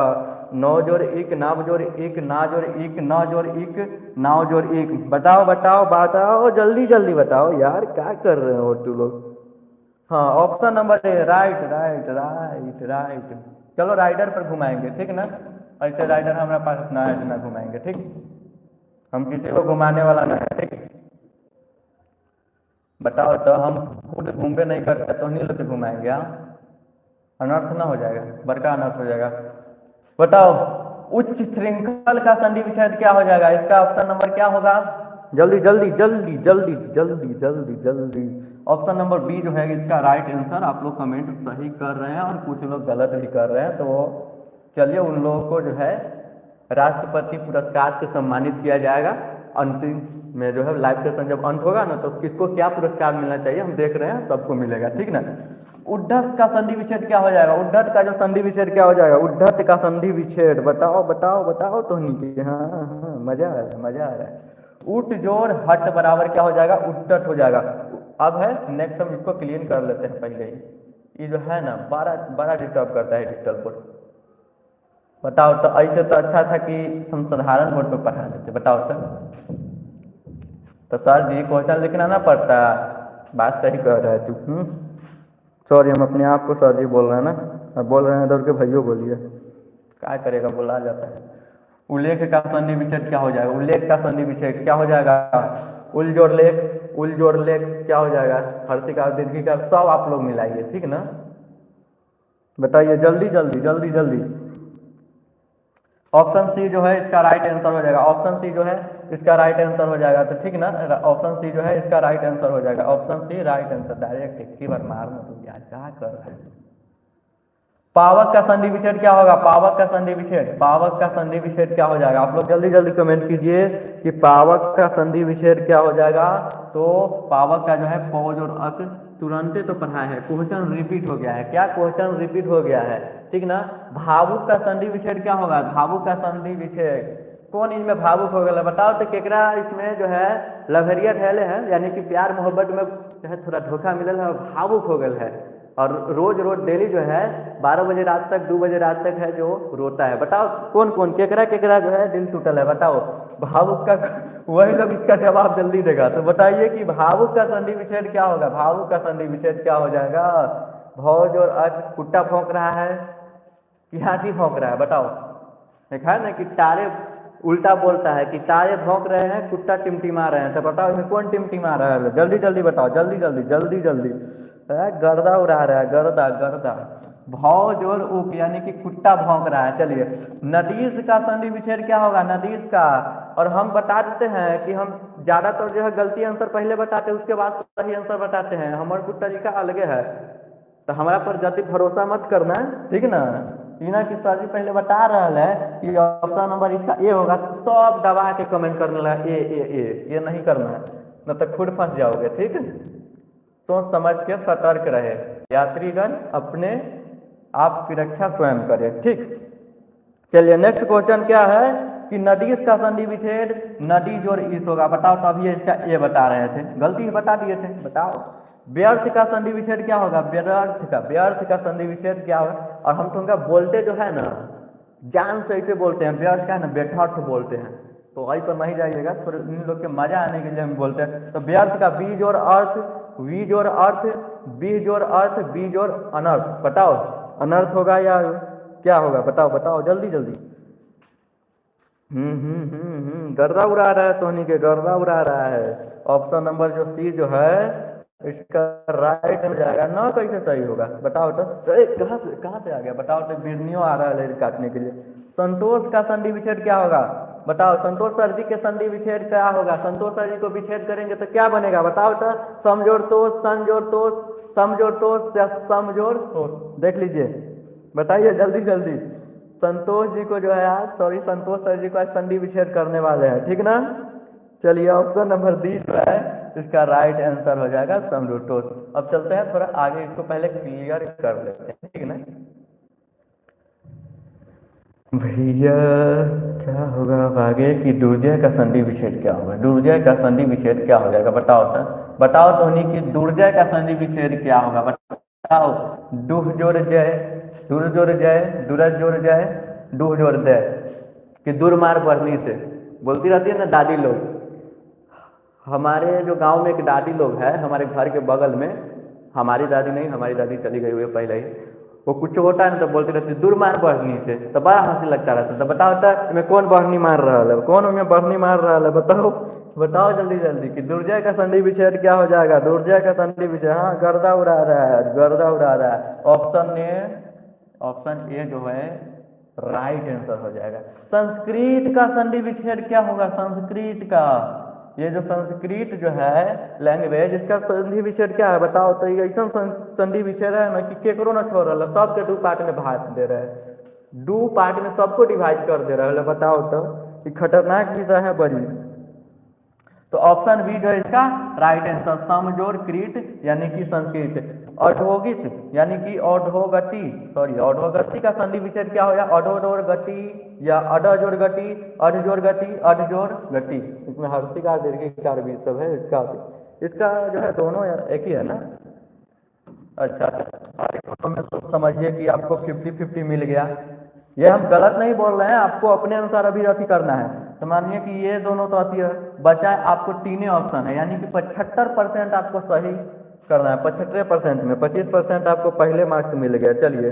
नौ जोड़ एक, नाव जोड़ एक, ना जोड़ एक, न जोड़ एक, नाव जोड़ एक। बताओ बताओ बताओ, जल्दी जल्दी बताओ यार, क्या कर रहे हो तुम लोग? हाँ option number A, right right right right. चलो राइडर पर घुमाएंगे, ठीक ना? ऐसे राइडर हमारे पास इतना है जितना घुमाएंगे, ठीक? हम किसी को घुमाने वाला नहीं है, ठीक? बताओ तो, हम खुद घूमबे नहीं करते तो नहीं लोग घुमाएंगे? हाँ, अनर्थ ना हो जाएगा, बड़का अनर्थ हो जाएगा। बताओ उच्च श्रृंखल का संधि विच्छेद क्या हो जाएगा? इसका ऑप्शन नंबर क्या होगा? जल्दी जल्दी जल्दी जल्दी जल्दी जल्दी जल्दी। ऑप्शन नंबर बी जो है इसका राइट आंसर। आप लोग कमेंट सही कर रहे हैं और कुछ लोग गलत भी कर रहे हैं, तो चलिए उन लोगों को जो है राष्ट्रपति पुरस्कार से सम्मानित किया जाएगा। अंतिम में जो है लाइव सेशन जब अंत होगा ना, तो किसको क्या पुरस्कार मिलना चाहिए हम देख रहे हैं, सबको मिलेगा, ठीक ना? उद्धत का संधि विच्छेद क्या हो जाएगा? उद्धत का जो संधि विच्छेद क्या हो जाएगा? उद्धत का संधि विच्छेद बताओ बताओ बताओ तो नहीं। हाँ हाँ, मजा आ रहा है, मजा आ रहा है। उठ जोड़ हट बराबर क्या हो जाएगा? उद्धत हो जाएगा। अब है नेक्स्ट, हम इसको क्लीन कर लेते हैं पहले ही। ये जो है ना बड़ा बड़ा डिस्टर्ब करता है डिजिटल बोर्ड। बताओ तो, ऐसे तो अच्छा था कि हम साधारण बोर्ड पे पढ़ा लेते। बताओ तो सर जी क्वेश्चन लिखना ना पड़ता। बात सही कह रहा है तू। सॉरी, हम अपने आप को सर जी बोल रहे हैं ना, अब बोल रहे हैं दौड़ के भैया बोलिए, क्या करेगा, बोला जाता है। उल्लेख का संधि विच्छेद क्या हो जाएगा? उल्लेख का संधि विच्छेद क्या हो जाएगा? उल जोड़ लेख, उल जोड़ लेख क्या हो जाएगा? हर्षी का दीर्घी का सब आप लोग मिलाइए, ठीक ना? बताइए जल्दी जल्दी जल्दी जल्दी। ऑप्शन सी जो है इसका राइट आंसर हो जाएगा। ऑप्शन सी जो है इसका राइट आंसर हो जाएगा, तो ठीक ना? ऑप्शन सी जो है इसका राइट आंसर हो जाएगा। Option C right answer. Direct एक ही बार मारना तो यार, क्या कर रहा है? पावक का संधि विच्छेद क्या होगा? पावक का संधि विच्छेद, पावक का संधि विच्छेद क्या हो जाएगा? आप लोग जल्दी जल्दी कमेंट कीजिए कि पावक का संधि विच्छेद क्या हो जाएगा। तो पावक का जो है पौज और अक तुरंत तो पढ़ा है, क्वेश्चन रिपीट हो गया है। क्या क्वेश्चन रिपीट हो गया है, ठीक ना? भावुक का संधि विच्छेद क्या होगा? भावुक का संधि विच्छेद कौन इनमें भावुक हो गया? बताओ तो केकरा इसमें जो है लवहरिया ठहले हैं, यानी कि प्यार मोहब्बत में जो है थोड़ा धोखा मिलल है और भावुक हो गया है, और रोज रोज डेली जो है 12 बजे रात तक 2 बजे रात तक है जो रोता है। बताओ कौन कौन केकरा केकरा जो है दिल टूटल है? बताओ भावुक का, वही लोग इसका जवाब जल्दी देगा। तो बताइए कि भावुक का संधि विच्छेद क्या होगा? भावुक का संधि विच्छेद क्या हो जाएगा? भौज और अच, कुत्ता भौंक रहा है कि हाथी भौंक रहा है? बताओ। देखा है ना कि तारे उल्टा बोलता है कि तारे भौंक रहे हैं, कुत्ता टिमटिमा रहे हैं। तो बताओ इसमें कौन टिमटिमा रहा है? जल्दी जल्दी बताओ, जल्दी जल्दी जल्दी जल्दी। गर्दा उड़ा रहा है, गर्दा गर्दा। भौज और उक यानी कि कुत्ता भौंक रहा है। चलिए नदीस का संधि विच्छेद क्या होगा? नदीस का। और हम बता देते हैं कि हम ज्यादातर जो है गलती आंसर पहले बताते हैं, उसके बाद सही आंसर बताते हैं। हमारे कुछ तरीका अलगे है, तो हमारा पर जाति भरोसा मत करना, ठीक ना? इना की सर जी पहले बता रहा है कि ऑप्शन नंबर इसका ए होगा, तो सब दबा के कमेंट करने लगा ए ए ए। ये नहीं करना है, न तो खुद फंस जाओगे, ठीक? सोच समझ के सतर्क रहे यात्रीगण, अपने आप की रक्षा स्वयं करें, ठीक? चलिए नेक्स्ट क्वेश्चन क्या है कि नदीस का संधि विच्छेद नदी जोड़ ईस होगा। बताओ, तो अभी इसका ए बता रहे थे, गलती बता दिए थे। बताओ व्यर्थ का संधि विच्छेद क्या होगा? व्यर्थ का संधि विच्छेद क्या होगा? और हम तुमका बोलते जो है ना जान से ऐसे बोलते हैं, व्यर्थ का है ना व्यर्थ बोलते हैं, तो वही पर नहीं जाइएगा, थोड़े इन लोग के मजा आने के लिए हम बोलते हैं। तो व्यर्थ का बीज और अर्थ, बीज और अर्थ, बीज और अर्थ, बीज और अनर्थ। बताओ अनर्थ होगा या क्या होगा? बताओ बताओ जल्दी जल्दी। गर्दा उड़ा रहा है, टोनी के गर्दा उड़ा रहा है। ऑप्शन नंबर जो सी जो है इसका राइट हो जाएगा ना। कैसे सही होगा बताओ तो। कहाँ से आ गया बताओ तो। बिरनियो आ रहा है लेर काटने के लिए। संतोष का संधि विच्छेद क्या होगा बताओ। संतोष सर जी के संधि विच्छेद क्या होगा। संतोष सर जी को विच्छेद करेंगे तो क्या बनेगा बताओ तो। समजोड़ तोष, संजोड़ तोष, समजोड़ तोष या समजोड़ तोष। देख लीजिए, बताइए जल्दी जल्दी। संतोष जी को जो है आज, सॉरी संतोष सर जी को आज संधि विच्छेद करने वाले हैं, ठीक ना। चलिए ऑप्शन नंबर डी जो है इसका राइट आंसर हो जाएगा समजोड़ तोष। अब चलते हैं थोड़ा आगे, इसको पहले क्लियर कर लेते हैं, ठीक ना भैया। क्या होगा अब आगे कि दुर्जय का संधि विच्छेद क्या होगा। दुर्जय का संधि विच्छेद क्या हो जाएगा बताओ तो। बताओ तो नहीं कि दुर्जय का संधि विच्छेद क्या होगा बताओ। दुह जोड़ जय, दूर जोड़ जय, दूरज जोड़ जय, दुह जोड़ जय। कि दूर मार बढ़नी से बोलती रहती है ना दादी लोग। हमारे जो गांव में एक दादी लोग है, हमारे घर के बगल में, हमारी दादी नहीं, हमारी दादी चली गई हुई है पहले ही। वो कुछ होता है ना तो बोलती रहती दूर मार बढ़नी से, तो बड़ा हंसी लगता रहता। तो बताओ तो मैं कौन बढ़नी मार रहा है, कौन में बढ़नी मार रहा है बताओ। बताओ जल्दी जल्दी कि दुर्जय का संधि विच्छेद क्या हो जाएगा। दुर्जय का संधि विच्छेद, हाँ गर्दा उड़ा रहा है, गर्दा उड़ा रहा है। ऑप्शन ए जो है राइट आंसर हो जाएगा। संस्कृत का संधि विच्छेद क्या होगा। संस्कृत का, ये जो संस्कृत जो है लैंग्वेज, इसका संधि विच्छेद क्या है बताओ तो। ये ऐसा संधि विच्छेद है ना कि केकरो ना छोड़ रहा है, सबके दो पार्ट में भाग दे रहे हैं, दो पार्ट में सबको डिवाइड कर दे रहा है। बताओ तो ये खतरनाक विषय है बड़ी। तो ऑप्शन बी जो है इसका राइट आंसर समजोड़ क्रीट यानी कि संस्कृत। औद्योगिक यानी कि औद्योगति, सॉरी औद्योगति का संधि विच्छेद क्या होगा। अडोडोर गति या अडजोड़ गति, अडजोड़ गति, अडजोड़ गति। इसमें हर्षिकार दीर्घिकार भी सब है इसका जो है दोनों एक ही है ना। अच्छा तो मैं तो समझिए कि आपको 50-50 मिल गया। ये हम गलत नहीं बोल रहे हैं, आपको अपने अनुसार अभी अति करना है। तो मानिए कि ये दोनों तो अति है, बचा आपको तीन ऑप्शन है, यानी कि 75% आपको सही करना है। 75% में 25% आपको पहले मार्क्स मिल गया। चलिए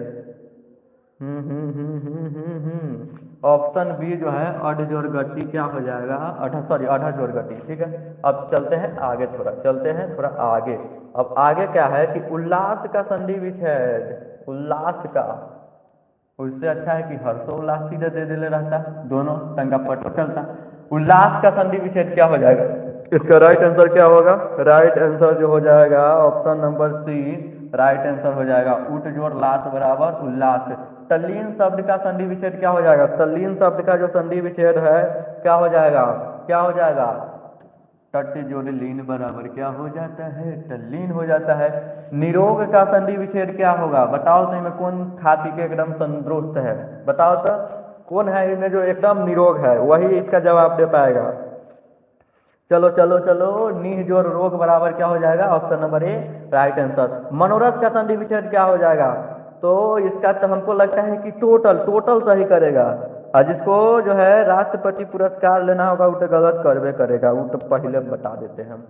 ऑप्शन बी जो है अडजोड़ गति क्या हो जाएगा, अडजोड़ गति, ठीक है। अब चलते हैं आगे, चलते हैं थोड़ा आगे। अब आगे क्या है कि उल्लास का संधि विच्छेद। उल्लास का, उससे अच्छा है कि हर्षोल्लास सीधे दे दे रहता, दोनों टंगा पटो चलता। उल्लास का संधि विच्छेद क्या हो जाएगा। इसका राइट आंसर क्या होगा। राइट आंसर जो हो जाएगा option number C right answer हो जाएगा। उठ जोड़ लास बराबर उल्लास। तल्लीन शब्द का संधि विच्छेद क्या हो जाएगा। तल्लीन शब्द का जो संधि विच्छेद है क्या हो जाएगा, क्या हो जाएगा। तट जोड़ लीन बराबर क्या हो जाता है, तल्लीन हो जाता है। निरोग का संधि विच्छेद क्या होगा बताओ तो। इनमें कौन खा पी के एकदम तंदुरुस्त है बताओ तो। कौन है इनमें जो एकदम निरोग है, वही इसका जवाब दे पाएगा। चलो चलो चलो, नीह जोड़ रोग बराबर क्या हो जाएगा। Option number A right answer. मनोरथ का संधि विच्छेद क्या हो जाएगा। तो इसका तो हमको लगता है कि टोटल सही करेगा। और जिसको जो है राष्ट्रपति पुरस्कार लेना होगा वो तो गलत करवे करेगा, वो तो पहले बता देते हैं हम।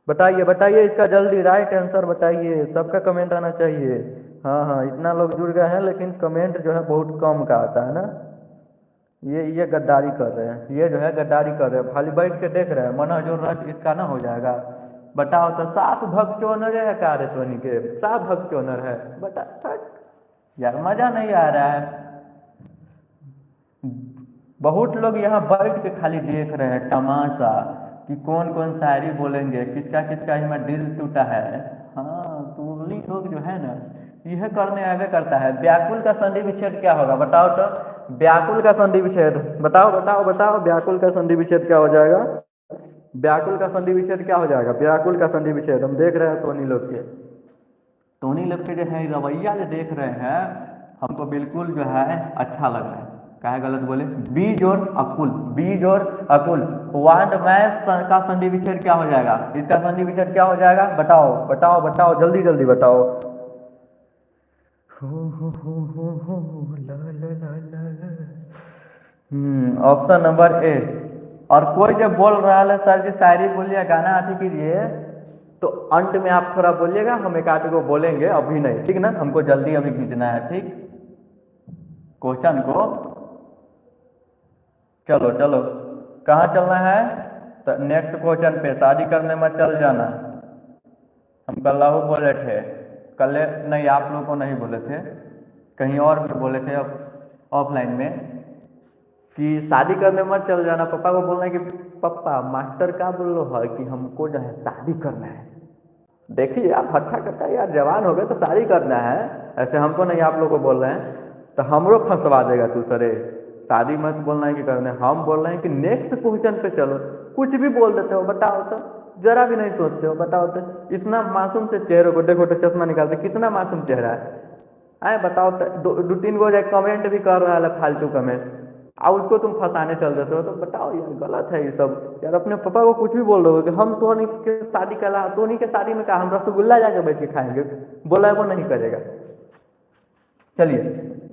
बताइए बताइए इसका जल्दी राइट आंसर बताइए, सबका कमेंट आना चाहिए। हाँ हाँ इतना लोग जुड़ गए हैं, लेकिन कमेंट जो है बहुत कम का आता है ना। ये गद्दारी कर रहे हैं, ये जो है गद्दारी कर रहे हैं, खाली बैठ के देख रहे हैं। मना जो रट इसका ना हो जाएगा। बताओ तो साफ भगचोनर है कार्य ध्वनि के, साफ भगचोनर है। बता यार मजा नहीं आ रहा है। बहुत लोग यहाँ बैठ के खाली देख रहे हैं तमाशा कि कौन कौन शायरी बोलेंगे, किसका किसका इसमें दिल टूटा है। हाँ तो लोग जो है ना यह करने आगे करता है। व्याकुल का संधि विच्छेद क्या होगा बताओ तो। व्याकुल का संधि विच्छेद बताओ बताओ बताओ। व्याकुल का संधि विच्छेद क्या हो जाएगा। व्याकुल का संधि विच्छेद क्या हो जाएगा। व्याकुल का संधि विच्छेद हम देख रहे हैं टोनी लोग के, टोनी लोग के जो है रवैया जो देख रहे हैं, हमको बिल्कुल जो है अच्छा लग रहा है। काहे गलत बोले। बी जोड़ अकुल, बी जोड़ अकुल। वांड मैथ का संधि विच्छेद क्या हो जाएगा। इसका संधि विच्छेद क्या हो जाएगा बताओ बताओ बताओ जल्दी जल्दी बताओ। Option number A. और कोई जब बोल रहा है सर जी शायरी बोलिए गाना आती कीजिए, तो अंत में आप थोड़ा बोलिएगा, हम एक आध को बोलेंगे, अभी नहीं, ठीक ना। हमको जल्दी अभी खींचना है, ठीक क्वेश्चन को। चलो चलो, कहाँ चलना है? तो नेक्स्ट क्वेश्चन पे, शादी करने में चल जाना। हम कल्लाहू बोले थे, कल नहीं आप लोग को नहीं बोले थे, कहीं और भी बोले थे ऑफलाइन में कि शादी करने मत चल जाना। पापा को बोलना है कि पापा मास्टर क्या बोल रहा है कि हमको जो है शादी करना है। देखिए आप हट्टा कट्टा यार, जवान हो गए तो शादी करना है, ऐसे हमको नहीं आप लोग को बोल रहे हैं, तो हमरो फंसवा देगा तू सरे। शादी मत बोलना है कि करने, हम बोल रहे हैं कि नेक्स्ट क्वेश्चन पे चलो। कुछ भी बोल देते हो, बताओ तो, जरा भी नहीं सोचते हो, बताओ तो। इतना मासूम से चेहरे को देखो तो चश्मा निकालते, कितना मासूम चेहरा है। आए बताओ तो, दो तीन गो कमेंट भी कर रहा है फालतू कमेंट, और उसको तुम फंसाने चल देते हो। तो बताओ यार, गलत है ये सब यार। अपने पापा को कुछ भी बोल रहे हो कि हम तो नहीं के शादी करा, तो नहीं के शादी में कहा हम रसगुल्ला जाके बैठ के खाएंगे, बोला है वो नहीं करेगा। चलिए,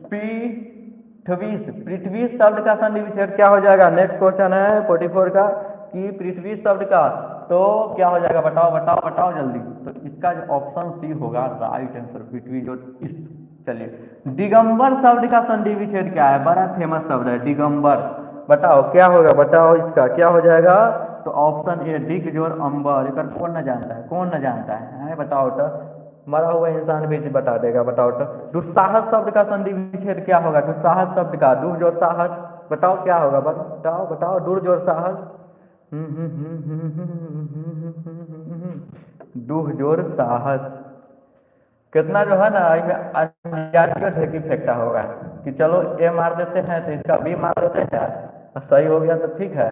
पृथ्वी, पृथ्वी शब्द का संधि विच्छेद क्या हो जाएगा? नेक्स्ट क्वेश्चन है 44 का कि पृथ्वी शब्द का तो क्या हो जाएगा? बताओ बताओ बताओ जल्दी। तो इसका ऑप्शन सी होगा राइट आंसर, पृथ्वी जो इस। चलिए, दिगंबर शब्द का संधि विच्छेद क्या है? बड़ा फेमस शब्द है दिगंबर। बताओ क्या होगा, बताओ इसका क्या हो जाएगा? तो ऑप्शन ए दिग जोर अंबर। एक कौन न जानता है, कौन न जानता है बताओ तो, मरा हुआ इंसान भी बता देगा। बताओ तो, दुस्साहस शब्द का संधि विच्छेद क्या होगा? दुस्साहस शब्द का दुह जोर साहस, बताओ क्या होगा? बताओ बताओ, दुर जोर साहस, दुह जोर साहस। कितना जो है ना इसमें ठेकी फेंकता होगा कि चलो ए मार देते हैं तो इसका बी मार देते हैं, और सही हो गया तो ठीक है,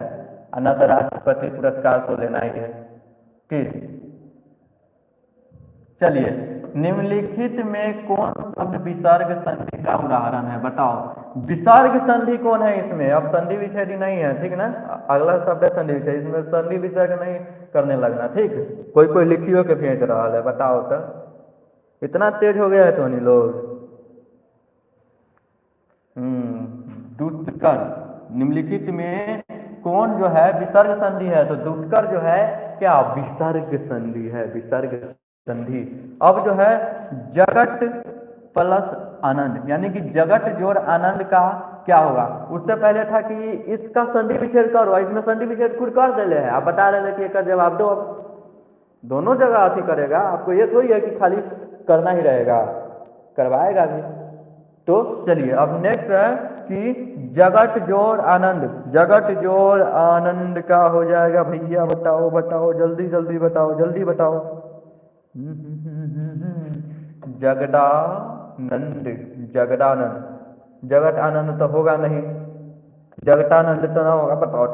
और न तो राष्ट्रपति पुरस्कार तो लेना ही है। ठीक, चलिए, निम्नलिखित में कौन शब्द विसर्ग संधि का उदाहरण है? बताओ विसर्ग संधि कौन है इसमें? अब संधि विच्छेद नहीं है, ठीक ना, अगला शब्द है संधि विच्छेद, इसमें संधि विसर्ग नहीं करने लगना। ठीक, कोई कोई लिखियो के भेज रहा है, बताओ तो, इतना तेज हो गया है तो नहीं लोग। दुष्कर, निम्नलिखित में कौन जो है विसर्ग संधि है? तो दुष्कर जो है क्या विसर्ग संधि है, विसर्ग संधि। अब जो है जगत प्लस आनंद, यानी कि जगत जोड़ आनंद का क्या होगा? उससे पहले था कि इसका संधि विच्छेद करो, इसमें संधि विच्छेद खुद कर देले है, आप बता रहे कि एक जवाब दो। अब दोनों जगह अथी करेगा, आपको ये थोड़ी है कि खाली करना ही रहेगा, करवाएगा भी। तो चलिए, अब नेक्स्ट है कि जगत जोड़ आनंद, जगत जोड़ आनंद का हो जाएगा भैया, बताओ बताओ जल्दी जल्दी बताओ, जल्दी बताओ। जगदानंद, जगदानंद, जगत आनंद तो होगा नहीं, जगतानंद तो ना होगा। बताओ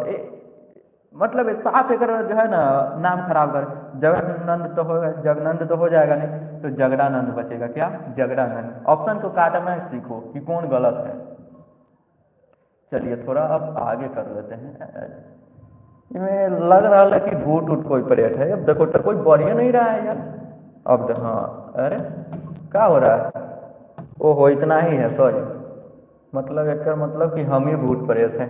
मतलब साफ एक जो है ना नाम खराब कर, जगन्नंद तो होगा, जगनंद तो हो जाएगा नहीं, तो जगदानंद बचेगा। क्या? जगदानंद। ऑप्शन को काटना सीखो कि कौन गलत है। चलिए थोड़ा अब आगे कर लेते हैं, इसमें लग रहा है कि भूत उठ कोई परेट है। अब देखो तो कोई बढ़िया नहीं रहा है यार। अब हाँ, अरे क्या हो रहा है? ओहो इतना ही है, सॉरी, मतलब एक मतलब कि हम ही भूत प्रेत हैं।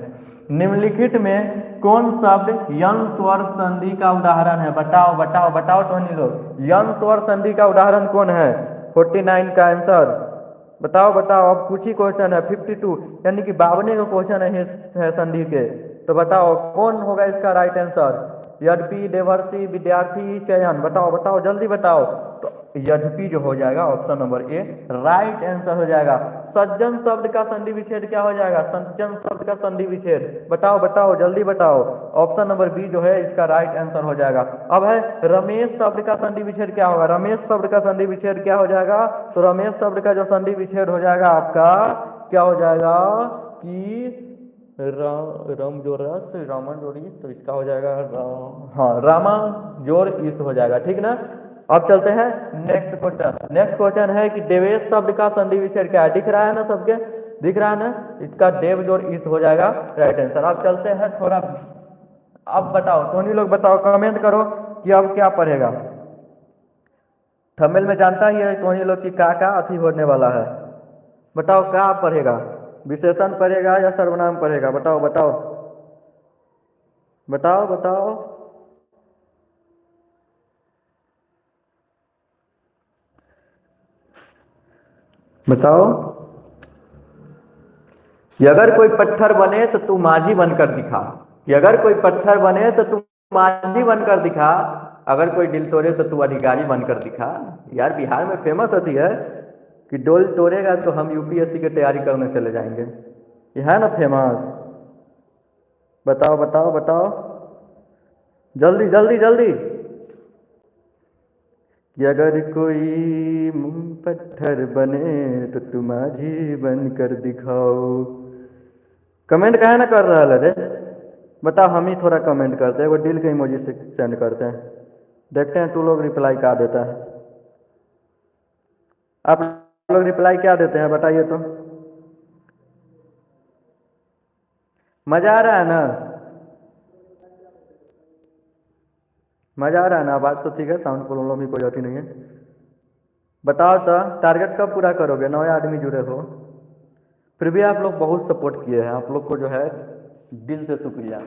निम्नलिखित में कौन शब्द यन स्वर संधि का उदाहरण है? बताओ बताओ बताओ टोनी लोग, यन स्वर संधि का उदाहरण कौन है? 49 का आंसर बताओ बताओ। अब कुछ ही क्वेश्चन है, 52 यानी कि 52 का क्वेश्चन है संधि के। तो बताओ कौन होगा इसका राइट आंसर? यद्यपि, देवर्षि, विद्यार्थी, चयन, बताओ बताओ जल्दी बताओ। तो यद्यपि जो हो जाएगा option number A right answer हो जाएगा। सज्जन शब्द का संधि विच्छेद क्या हो जाएगा? सज्जन शब्द का संधि विच्छेद बताओ बताओ जल्दी बताओ। ऑप्शन नंबर बी जो है इसका राइट आंसर हो जाएगा। अब है रमेश शब्द का संधि विच्छेद क्या होगा? रमेश शब्द का संधि विच्छेद क्या हो जाएगा? तो रमेश शब्द का जो संधि विच्छेद हो जाएगा आपका क्या हो जाएगा कि रम जो रस, रामन जोड़ इस, तो इसका हो जाएगा हाँ रामा जोड़ इस हो जाएगा। ठीक ना। अब चलते हैं नेक्स्ट क्वेश्चन। नेक्स्ट क्वेश्चन है कि देवेश शब्द का संधि विच्छेद क्या है? दिख रहा है ना सबके, दिख रहा है ना, इसका देव जोड़ इस हो जाएगा राइट आंसर। अब चलते हैं थोड़ा, अब बताओ टोनी लोग बताओ, कमेंट करो कि अब क्या पढ़ेगा। थंबनेल में जानता ही है टोनी लोग की क्या अथी होने वाला है। बताओ क्या पढ़ेगा, विशेषण पढ़ेगा या सर्वनाम पढ़ेगा? बताओ बताओ बताओ बताओ। बताओ कि अगर कोई पत्थर बने तो तू माझी बनकर दिखा, कि अगर कोई पत्थर बने तो तू माझी बनकर दिखा, अगर कोई दिल तोड़े तो तू अधिकारी बनकर दिखा। यार बिहार में फेमस होती है कि डोल तोड़ेगा तो हम यूपीएससी की तैयारी करने चले जाएंगे, ये है ना फेमस। बताओ बताओ बताओ, जल्दी जल्दी जल्दी। कि अगर कोई पत्थर बने तो तुम माझी बनकर दिखाओ। कमेंट काहे ना कर रहा है रे, बताओ हम ही थोड़ा कमेंट करते हैं, वो दिल के इमोजी से सेंड करते हैं, देखते हैं तू लोग रिप्लाई क्या देता है। आप लोग रिप्लाई क्या देते हैं बताइए तो। मजा आ रहा है ना, मजा आ रहा है ना, बात तो ठीक है, साउंड प्रॉब्लम ही कोई होती नहीं है। बताओ तो टारगेट कब पूरा करोगे, 9 आदमी जुड़े हो, फिर भी आप लोग बहुत सपोर्ट किए हैं, आप लोग को जो है दिल से शुक्रिया,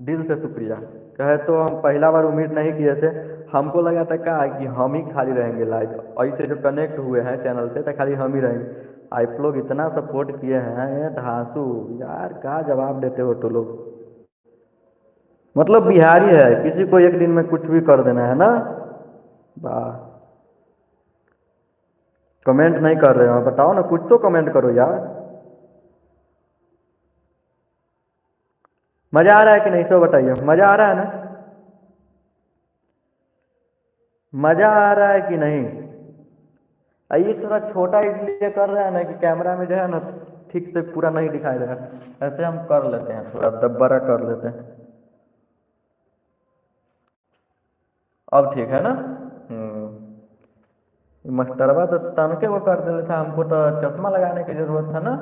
दिल से शुक्रिया। कहे तो हम पहला बार उम्मीद नहीं किए थे, हमको लगा था क्या कि हम ही खाली रहेंगे लाइव, ऐसे जो कनेक्ट हुए हैं चैनल से तो खाली हम ही रहेंगे। आप लोग इतना सपोर्ट किए हैं, ये धांसू यार, क्या जवाब देते हो तो लोग। मतलब बिहारी है, किसी को एक दिन में कुछ भी कर देना है ना। वाह, कमेंट नहीं कर रहे हो, बताओ ना, कुछ तो कमेंट करो यार। मजा आ रहा है कि नहीं, सो बताइए, मजा आ रहा है ना, मजा आ रहा है कि नहीं। ये थोड़ा छोटा इसलिए कर रहे हैं ना कि कैमरा में जो है ना ठीक से पूरा नहीं दिखाई दे रहा, ऐसे हम कर लेते हैं, थोड़ा दब्बरा कर लेते हैं। अब ठीक है ना। मास्टरवा तो तन के वो कर देता था, हमको तो चश्मा लगाने की जरूरत था ना,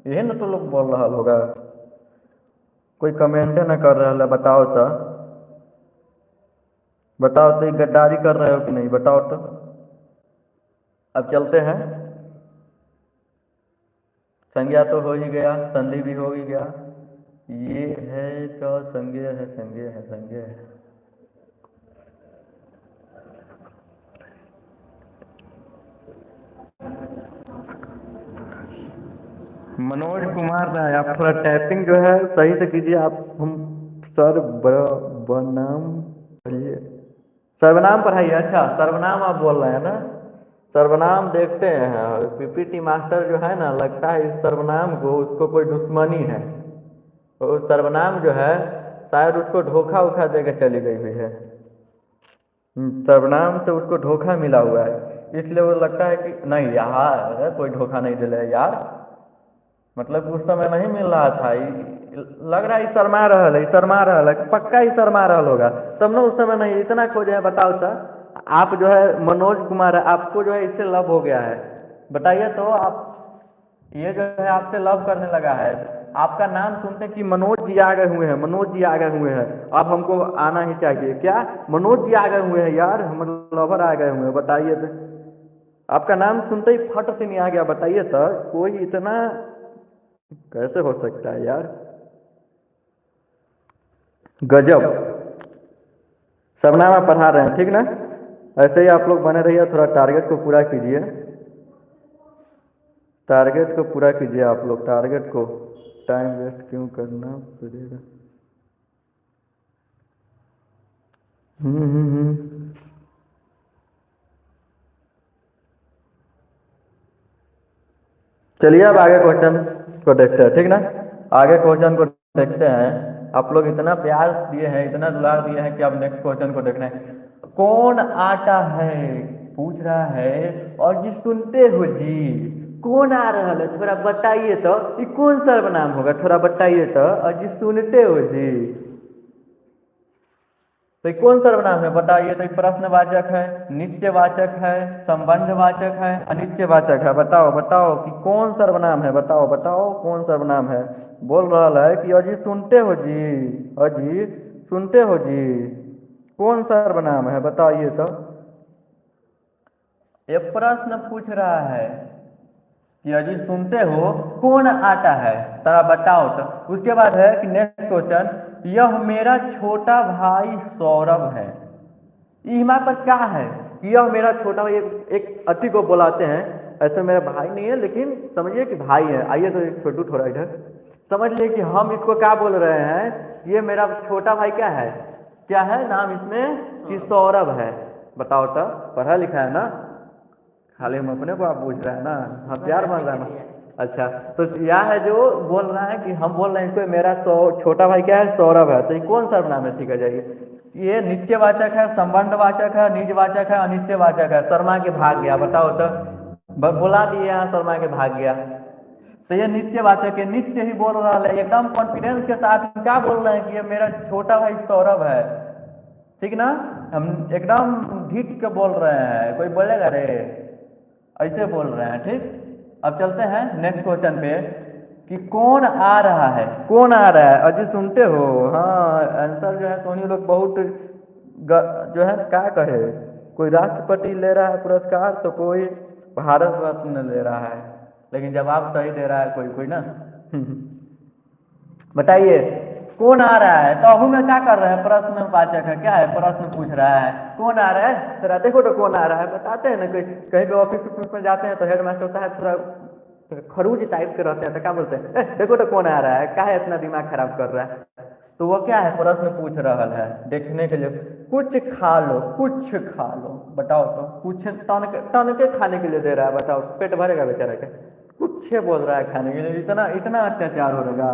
यही ना तो लोग बोल रहा होगा। कोई कमेंटे ना कर रहा है, बताओ तो, बताओ तो, ये गद्दारी कर रहे हो कि नहीं, बताओ तो। अब चलते हैं, संज्ञा तो हो ही गया, संधि भी हो ही गया, ये है क्या, संज्ञा है, संज्ञा है, संज्ञा है। मनोज कुमार राय, आप थोड़ा टाइपिंग जो है सही से कीजिए। आप हम सर बनाम पढ़िए, सर्वनाम पढ़ाइए। अच्छा सर्वनाम आप बोल रहे हैं ना, सर्वनाम देखते हैं। पीपीटी मास्टर जो है ना, लगता है इस सर्वनाम को उसको कोई दुश्मनी है, तो सर्वनाम जो है शायद उसको धोखा उखा दे के चली गई हुई है। सर्वनाम से उसको धोखा मिला हुआ है, इसलिए वो लगता है कि नहीं यार कोई धोखा नहीं दिला है यार, मतलब उस समय नहीं मिल रहा था, लग रहा है शर्मा रहा है, शर्मा रहा है, पक्का ही शर्मा रहा होगा, तब ना उस समय नहीं इतना खोजे है। बताओ तो, आप जो है मनोज कुमार है, आपको जो है इससे लव हो गया है, बताइए तो आप, ये जो है आपसे लव करने लगा है, आपका नाम सुनते कि मनोज जी आ गए हुए हैं, मनोज जी आ गए हुए हैं, अब हमको आना ही चाहिए, क्या मनोज जी आ गए हुए हैं यार, हम लवर आ गए हुए हैं, बताइए तो। आपका नाम सुनते ही फट से नहीं आ गया, बताइए तो, कोई इतना कैसे हो सकता है यार, गजब। सबनामा पढ़ा रहे हैं ठीक ना, ऐसे ही आप लोग बने रहिए, थोड़ा टारगेट को पूरा कीजिए, टारगेट को पूरा कीजिए आप लोग, टारगेट को, टाइम वेस्ट क्यों करना पड़ेगा। चलिए अब आगे क्वेश्चन को देखते हैं ठीक ना, आगे क्वेश्चन को देखते हैं। आप लोग इतना प्यार दिए हैं, इतना दुलार दिए हैं कि अब नेक्स्ट क्वेश्चन को देखना है। कौन आता है पूछ रहा है, और जी सुनते हो जी, कौन आ रहा है थोड़ा बताइए तो, ये कौन सर्वनाम होगा थोड़ा बताइए तो, और जी सुनते हो जी, तो ये कौन सर्वनाम है बताइए तो। प्रश्नवाचक है, नित्यवाचक है, संबंधवाचक है, अनित्यवाचक है, बताओ बताओ कि कौन सर्वनाम है, बताओ बताओ कौन सर्वनाम है। बोल रहा है कि अजी सुनते हो जी, अजी सुनते हो जी, कौन सर्वनाम है बताइए तो। ये प्रश्न पूछ रहा है कि अजी सुनते हो कौन आता है, तरा बताओ तो। उसके बाद है कि नेक्स्ट क्वेश्चन, यह मेरा छोटा भाई सौरभ है, यहाँ पर क्या है कि यह मेरा छोटा भाई, एक अति को बुलाते हैं ऐसे मेरा भाई नहीं है, लेकिन समझिए कि भाई है। आइए तो एक छोटू थोड़ा इधर समझ लिए कि हम इसको क्या बोल रहे हैं। ये मेरा छोटा भाई क्या है, क्या है नाम इसमें कि सौरभ है। बताओ तो, पढ़ा लिखा है ना, खाली हम अपने को आप पूछ रहे हैं ना, होशियार बन रहा है ना। अच्छा, तो यह है जो बोल रहा है कि हम बोल रहे हैं कोई मेरा छोटा भाई क्या है, सौरभ है। तो ये कौन सर्वनाम है, सीखा जाइए। ये नित्यवाचक है, संबंधवाचक है, निजवाचक है, अनित्यवाचक है। शर्मा के भाग गया, बताओ तो, बुला दिए यहाँ शर्मा के भाग गया। तो ये नित्यवाचक है, नित्य ही बोल रहा है, एकदम कॉन्फिडेंस के साथ क्या बोल रहे हैं कि ये मेरा छोटा भाई सौरभ है। ठीक ना, हम एकदम ढीठ के बोल रहे हैं, कोई बोलेगा रे, ऐसे बोल रहे हैं। ठीक, अब चलते हैं नेक्स्ट क्वेश्चन पे कि कौन आ रहा है, कौन आ रहा है। अजी सुनते हो, हाँ आंसर जो है तो उन्हीं लोग बहुत जो है क्या कहे, कोई राष्ट्रपति ले रहा है पुरस्कार तो कोई भारत रत्न ले रहा है, लेकिन जवाब सही दे रहा है कोई कोई ना। बताइए कौन आ रहा है। तो अभी में क्या कर रहे हैं, प्रश्नवाचक है, क्या है, प्रश्न पूछ रहा है, कौन आ रहा है जरा देखो तो कौन आ रहा है। बताते हैं ना, कोई कहीं पे ऑफिस में जाते हैं तो हेड मास्टर साहब थोड़ा खरूज टाइप के रहते हैं, तो क्या बोलते हैं, देखो तो कौन आ रहा है, क्या है इतना दिमाग खराब कर रहा है। तो वो क्या है, प्रश्न पूछ रहा है देखने के लिए। कुछ खा लो, कुछ खा लो, बताओ तो, कुछ तन के खाने के लिए दे रहा है, बताओ पेट भरेगा बेचारा के, कुछ बोल रहा है खाने के लिए, इतना इतना अत्याचार हो रहेगा।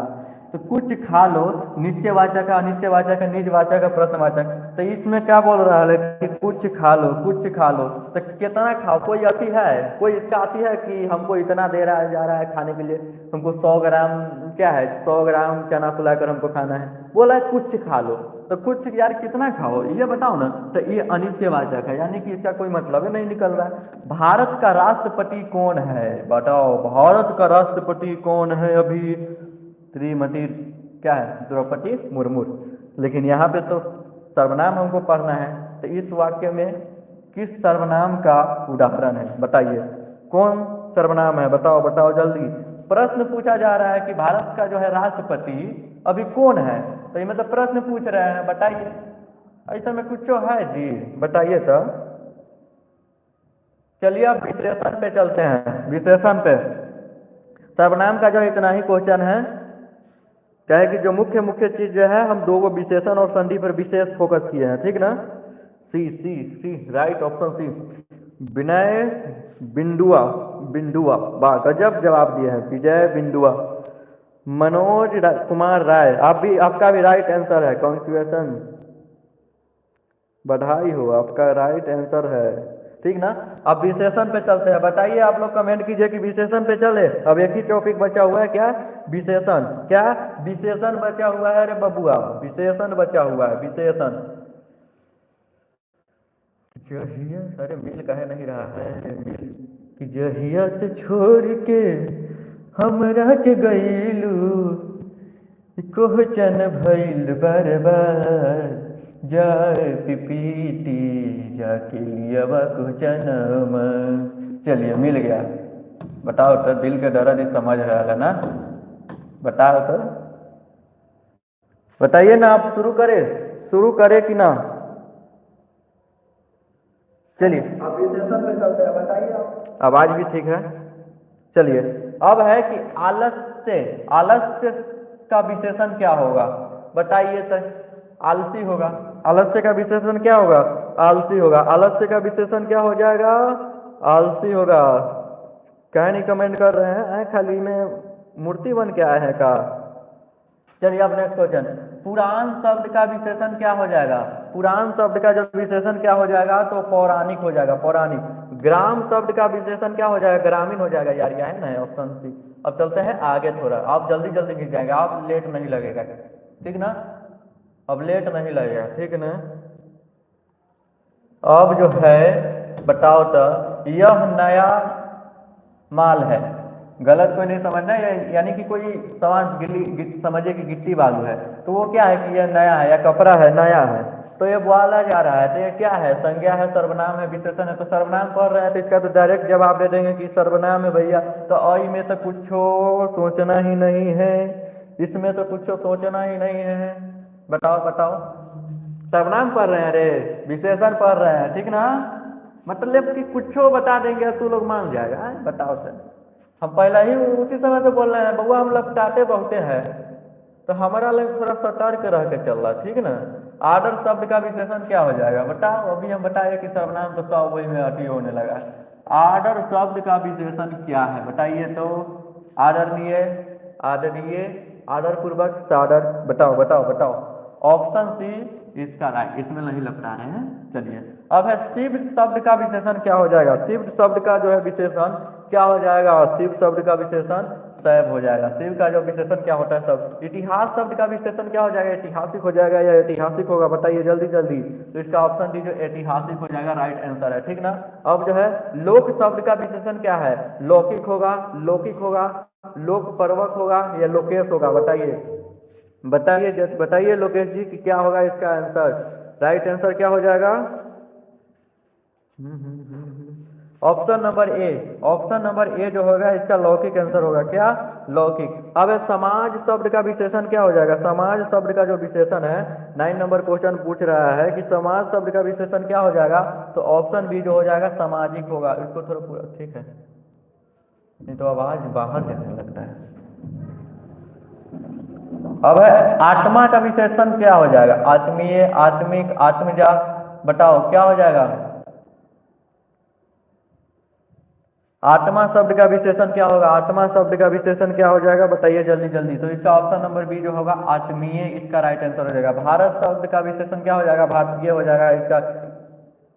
तो कुछ खा लो, नित्यवाचक है, अनित्यवाचक है, निजवाचक है, प्रश्नवाचक। तो इसमें क्या बोल रहा है कि कुछ खा लो, कुछ खा लो, तो कितना खाओ, कोई अति है, कोई इसका अति है कि हमको इतना दे रहा है जा रहा है खाने के लिए, हमको 100 ग्राम क्या है, 100 ग्राम चना फुलाकर हमको खाना है, बोला है कुछ खा लो। तो कुछ यार कितना खाओ ये बताओ ना। तो ये अनित्यवाचक है, यानी कि इसका कोई मतलब ही नहीं निकल रहा है। भारत का राष्ट्रपति कौन है, बताओ भारत का राष्ट्रपति कौन है अभी, श्रीमती क्या है, द्रौपदी मुर्मू। लेकिन यहाँ पे तो सर्वनाम हमको पढ़ना है। तो इस वाक्य में किस सर्वनाम का उदाहरण है, बताइए कौन सर्वनाम है, बताओ बताओ जल्दी। प्रश्न पूछा जा रहा है कि भारत का जो है राष्ट्रपति अभी कौन है। तो ये मतलब प्रश्न पूछ रहे हैं, बताइए ऐसा में कुछ है जी, बताइए तो। चलिए अब विशेषण पे चलते हैं, विशेषण पे। सर्वनाम का जो इतना ही क्वेश्चन है, कहे कि जो मुख्य मुख्य चीज जो है, हम दो गो विशेषण और संधि पर विशेष फोकस किए हैं, ठीक ना। सी सी सी राइट ऑप्शन सी, विनय बिंदुआ, बिंदुआ, वाह गजब जवाब दिए हैं, विजय बिंदुआ। मनोज कुमार राय, आप भी, आपका भी राइट आंसर है, कॉन्ग्रेचुलेशन, बधाई हो, आपका राइट आंसर है, ठीक ना। अब विशेषण पे चलते हैं, बताइए आप लोग कमेंट कीजिए कि विशेषण पे चले। अब एक ही टॉपिक बचा हुआ है, क्या, विशेषण, क्या विशेषण बचा हुआ है रे बबुआ, विशेषण बचा हुआ है, विशेषण। जहिया, अरे मिल कहे नहीं रहा है, मिल कि जहिया से छोड़ के हमरा के गईलू, कोहचन भइल बर्बाद, जाए पिपीटी जाके लिया कोहचनम। चलिए मिल गया, बताओ तो, दिल के दर्द ही समझ रहा है ना, बताओ तो, बताइए ना, आप शुरू करे कि ना। चलिए अब विशेषण पे चलते हैं, बताइए आप, आवाज भी ठीक है। चलिए अब है कि आलस्य, आलस्य का विशेषण क्या होगा, बताइए तो। आलसी होगा, आलस्य का विशेषण क्या होगा, आलसी होगा। आलस्य का विशेषण क्या हो जाएगा, आलसी होगा। क्या नहीं कमेंट कर रहे हैं, खाली में मूर्ति बन के आए हैं का। चलिए अब नेक्स्ट क्वेश्चन, पुराण शब्द का विशेषण क्या हो जाएगा, पुराण शब्द का जो विशेषण क्या हो जाएगा, तो पौराणिक हो जाएगा, पौराणिक। ग्राम शब्द का विशेषण क्या हो जाएगा, ग्रामीण हो जाएगा, यार यह है ना ऑप्शन सी। अब चलते हैं आगे थोड़ा, आप जल्दी जल्दी मिल जाएंगे, आप लेट नहीं लगेगा, ठीक ना, अब लेट नहीं लगेगा, ठीक ना। अब जो है बताओ तो, यह नया माल है, गलत कोई नहीं समझना है, यानी कि कोई सामान समझिए कि गिट्टी बालू है, तो वो क्या है कि यह नया है, या कपड़ा है, नया है, तो ये बोला जा रहा है, तो ये क्या है, संज्ञा है, सर्वनाम है, विशेषण है। तो सर्वनाम पढ़ रहे हैं तो इसका तो डायरेक्ट जवाब दे देंगे कि सर्वनाम है भैया। तो अई में तो कुछ सोचना ही नहीं है, इसमें तो कुछ सोचना ही नहीं है, बताओ बताओ। सर्वनाम पढ़ रहे हैं रे, विशेषण पढ़ रहे हैं, ठीक ना। मतलब कि कुछ बता देंगे तू लोग मान जाएगा। बताओ सर, हम पहला ही उसी समय से बोल रहे हैं बउआ हम लपटाते बहुते हैं, तो हमारा लोग थोड़ा सतर्क रह के चल रहा, ठीक ना। आर्डर शब्द का विशेषण क्या हो जाएगा बताओ, अभी हम बताइए कि सर्वनाम तो सब वही में अति होने लगा। आर्डर शब्द का विशेषण क्या है बताइए तो। आदरणीय, आदरणीय, आदर पूर्वक, सादर, बताओ बताओ बताओ। ऑप्शन सी इसका राइट, इसमें नहीं लपटा रहे हैं। चलिए अब है शिफ्ट शब्द का विशेषण क्या हो जाएगा। शिफ्ट शब्द का जो है विशेषण क्या हो जाएगा। शिफ्ट शब्द का विशेषण सैब हो जाएगा। शिव का जो विशेषण क्या होता है सब। इतिहास शब्द का विशेषण क्या हो जाएगा, ऐतिहासिक हो जाएगा या ऐतिहासिक होगा बताइए जल्दी जल्दी। तो इसका ऑप्शन डी जो ऐतिहासिक हो जाएगा राइट आंसर है, ठीक ना। अब जो है लोक शब्द का विशेषण क्या है, लौकिक होगा, लौकिक होगा, लोक पर्वक होगा या लोकेश होगा बताइए। बताइए बताइए लोकेश जी कि क्या होगा इसका आंसर। राइट आंसर क्या हो जाएगा। Option number A, option number A जो होगा इसका लौकिक आंसर होगा। क्या, लौकिक। अब समाज शब्द का विशेषण क्या हो जाएगा। समाज शब्द का जो विशेषण है 9 नंबर क्वेश्चन पूछ रहा है कि समाज शब्द का विशेषण क्या हो जाएगा, तो ऑप्शन बी जो हो जाएगा सामाजिक होगा। इसको थोड़ा पूरा ठीक है, नहीं तो आवाज बाहर जाने लगता है। अब है आत्मा का विशेषण क्या हो जाएगा, आत्मीय, आत्मिक, आत्मजा, बताओ क्या हो जाएगा। आत्मा शब्द का विशेषण क्या होगा, आत्मा शब्द का विशेषण क्या हो जाएगा बताइए जल्दी जल्दी। तो इसका ऑप्शन नंबर बी जो होगा आत्मीय, इसका राइट आंसर हो जाएगा। भारत शब्द का विशेषण क्या हो जाएगा, भारतीय हो जाएगा इसका,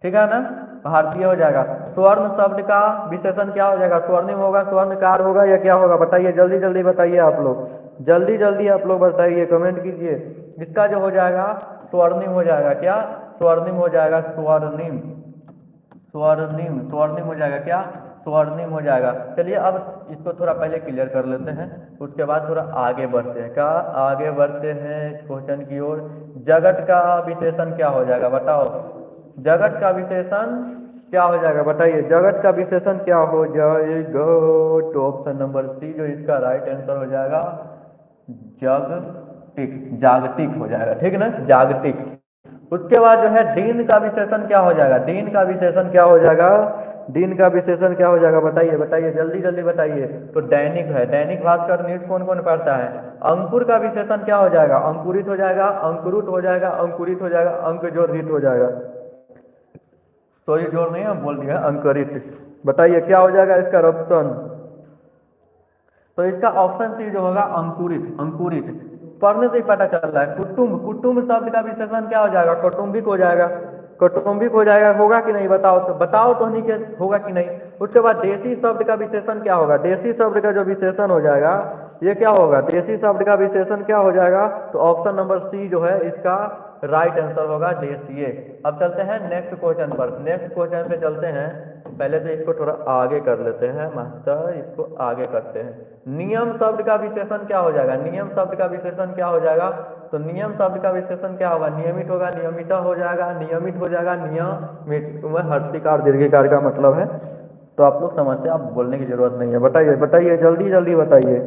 ठीक है ना, भारतीय हो जाएगा। स्वर्ण शब्द का विशेषण क्या हो जाएगा, स्वर्णिम होगा, स्वर्णकार होगा या क्या होगा बताइए जल्दी जल्दी बताइए आप लोग, जल्दी जल्दी आप लोग बताइए, कमेंट कीजिए। इसका जो हो जाएगा स्वर्णिम हो जाएगा। क्या, स्वर्णिम हो जाएगा, स्वर्णिम, स्वर्णिम, स्वर्णिम हो जाएगा। क्या, स्वर्णिम हो जाएगा। चलिए अब इसको थोड़ा पहले क्लियर कर लेते हैं, उसके बाद थोड़ा आगे बढ़ते हैं। क्या, आगे बढ़ते हैं क्वेश्चन की ओर। जगत का विशेषण क्या हो जाएगा बताओ, जगत का विशेषण क्या हो जाएगा बताइए, जगत का विशेषण क्या हो जाएगा। तो ऑप्शन नंबर सी जो इसका राइट आंसर हो जाएगा जगतिक, जागतिक हो जाएगा, ठीक ना, जागतिक। उसके बाद जो है दिन का विशेषण क्या हो जाएगा, दिन का विशेषण क्या हो जाएगा, दिन का विशेषण क्या हो जाएगा बताइए बताइए जल्दी जल्दी बताइए। तो दैनिक है, दैनिक भास्कर न्यूज कौन कौन पढ़ता है। अंकुर का विशेषण क्या हो जाएगा, अंकुरित हो जाएगा, अंकुरित हो जाएगा, अंकुरित हो जाएगा, अंक जोड़ित हो जाएगा, सॉरी जोड़ नहीं हम बोल दिया अंकुरित। बताइए क्या हो जाएगा इसका ऑप्शन। तो इसका ऑप्शन सी जो होगा अंकुरित, अंकुरित। पढ़ने से ही पता चल रहा है। कुटुंब, कुटुंब शब्द का विशेषण क्या हो जाएगा, कौटुंबिक हो जाएगा, कौटुंबिक हो जाएगा। होगा कि नहीं बताओ तो, बताओ तो नहीं के होगा कि नहीं। उसके बाद देसी शब्द का विशेषण क्या होगा, देसी शब्द का जो विशेषण हो जाएगा ये क्या होगा, देसी शब्द का विशेषण क्या हो जाएगा। तो ऑप्शन नंबर सी जो है इसका राइट आंसर होगा देशीय। अब चलते हैं नेक्स्ट क्वेश्चन पर, नेक्स्ट क्वेश्चन पे चलते हैं। पहले तो इसको थोड़ा आगे कर लेते हैं मास्टर, इसको आगे करते हैं। नियम शब्द का विशेषण क्या हो जाएगा, नियम शब्द का विशेषण क्या हो जाएगा। तो नियम शब्द का विशेषण क्या होगा, नियमित होगा, नियमित हो जाएगा, नियमित हो जाएगा, नियमित में हर्षिकार दीर्घिकार का मतलब है। तो आप लोग समझते हैं, आप बोलने की जरूरत नहीं है। बताइए बताइए जल्दी जल्दी बताइए।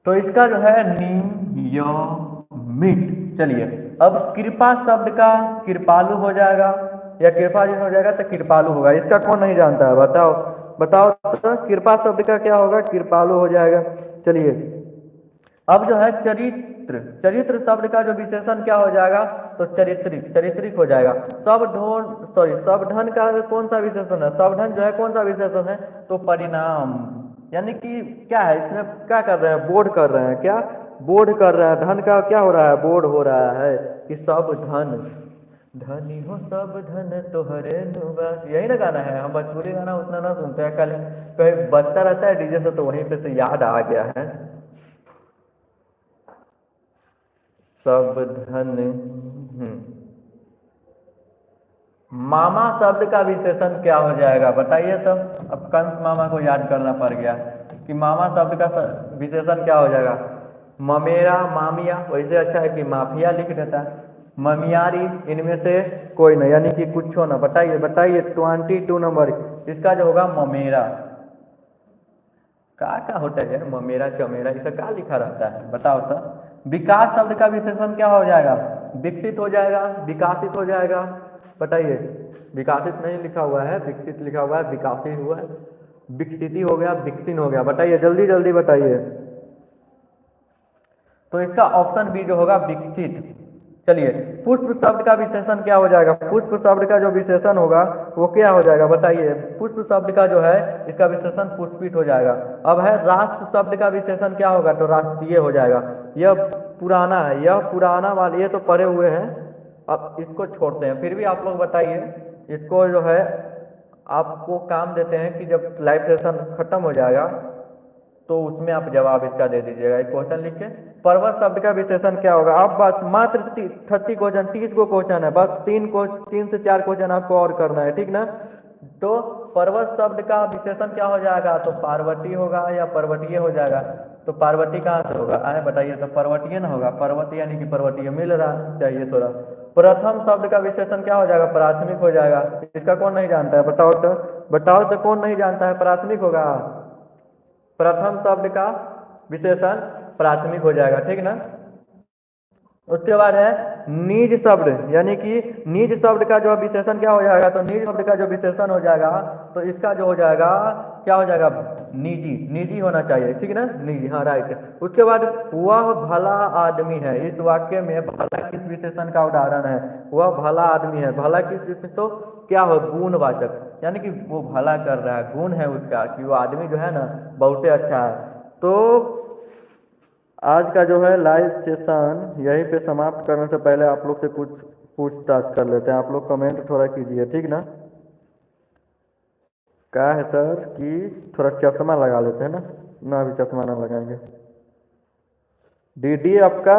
तो इसका जो है नियमित। चलिए अब कृपा शब्द का कृपालु हो जाएगा या कृपा जिन हो जाएगा तो कृपालु होगा। इसका कौन नहीं जानता है बताओ बताओ। तो कृपा शब्द का क्या होगा, कृपालु हो जाएगा। चलिए अब जो है चरित्र, चरित्र शब्द का जो विशेषण क्या हो जाएगा, तो चरित्रिक, चरित्रिक हो जाएगा। सब ढोन सॉरी सब धन का कौन सा विशेषण है, सब धन जो है कौन सा विशेषण है, तो परिणाम। यानी कि क्या है इसमें, क्या कर रहे हैं, बोर्ड कर रहे हैं। क्या, बोर्ड कर रहे हैं। धन का क्या हो रहा है, बोर्ड हो रहा है कि सब धन, धनी हो सब धन तोहरे नुबा। यही ना गाना है, हम भोजपुरी गाना उतना ना सुनते हैं, कल कहीं बजता रहता है डीजे से तो वहीं पे से याद आ गया है। सब धन। मामा शब्द का विशेषण क्या हो जाएगा बताइए। तो अब कंस मामा को याद करना पड़ गया कि मामा शब्द का विशेषण क्या हो जाएगा। ममेरा, मामिया, वैसे अच्छा है कि माफिया लिख देता, ममियारी, इनमें से कोई नहीं, यानी कि कुछ हो ना। बताइए बताइए 22 नंबर इसका जो होगा ममेरा। क्या होता है यार, ममेरा चमेरा, इसे क्या लिखा रहता है बताओ तो। विकास शब्द का विशेषण क्या हो जाएगा, विकसित हो जाएगा, विकासित हो जाएगा। बताइए, विकासित नहीं लिखा हुआ है, विकसित लिखा हुआ है, विकासित हुआ है, विकसित हो गया, विकसित हो गया। बताइए जल्दी जल्दी बताइए। तो इसका ऑप्शन बी जो होगा विकसित। चलिए, पुष्प शब्द का विशेषण क्या हो जाएगा? पुष्प शब्द का जो विशेषण होगा वो क्या हो जाएगा? बताइए, पुष्प शब्द का जो है इसका विशेषण पुष्पित हो जाएगा। अब है राष्ट्र शब्द का विशेषण क्या होगा? तो राष्ट्रीय हो जाएगा। यह पुराना है, यह पुराना वाले, ये तो पढ़े हुए हैं, अब इसको छोड़ते हैं। फिर भी आप लोग बताइए, इसको जो है आपको काम देते हैं कि जब लाइव सेशन खत्म हो जाएगा तो उसमें आप जवाब इसका दे दीजिएगा। एक क्वेश्चन लिख के, पर्वत शब्द का विशेषण क्या होगा? आप बस मात्र 30 क्वेश्चन, 30 को क्वेश्चन है, बस 3 से 4 क्वेश्चन आपको और करना है, ठीक ना? तो पर्वत शब्द का विशेषण क्या हो जाएगा? तो पार्वती होगा या पर्वतीय हो जाएगा? तो पार्वती कहाँ से होगा? आए बताइए, तो पर्वतीय ना होगा, पर्वत यानी कि पर्वतीय मिल रहा चाहिए थोड़ा। प्रथम शब्द का विशेषण क्या हो जाएगा? प्राथमिक हो जाएगा। इसका कौन नहीं जानता है? बताओ तो, बताओ तो कौन नहीं जानता है? प्राथमिक होगा। प्रथम शब्द का विशेषण प्राथमिक हो जाएगा, ठीक ना? उसके बाद है निज शब्द, यानी कि निज शब्द का जो विशेषण क्या हो जाएगा? तो निज शब्द का जो विशेषण हो जाएगा तो इसका जो हो जाएगा क्या हो जाएगा? निजी, निजी होना चाहिए, ठीक ना? निजी, हाँ राइट। उसके बाद वह भला आदमी है, इस वाक्य में भला किस विशेषण का उदाहरण है? वह भला आदमी है, भला किस, तो क्या हो? गुणवाचक, यानी कि वो भला कर रहा है, गुण है उसका कि वो आदमी जो है ना बहुत ही अच्छा है। तो आज का जो है लाइव सेशन यहीं पे समाप्त करने से पहले आप लोग से कुछ पूछताछ कर लेते हैं। आप लोग कमेंट थोड़ा कीजिए, ठीक ना? क्या है सर कि थोड़ा चश्मा लगा लेते हैं ना? ना, अभी चश्मा ना लगाएंगे। डीडी आपका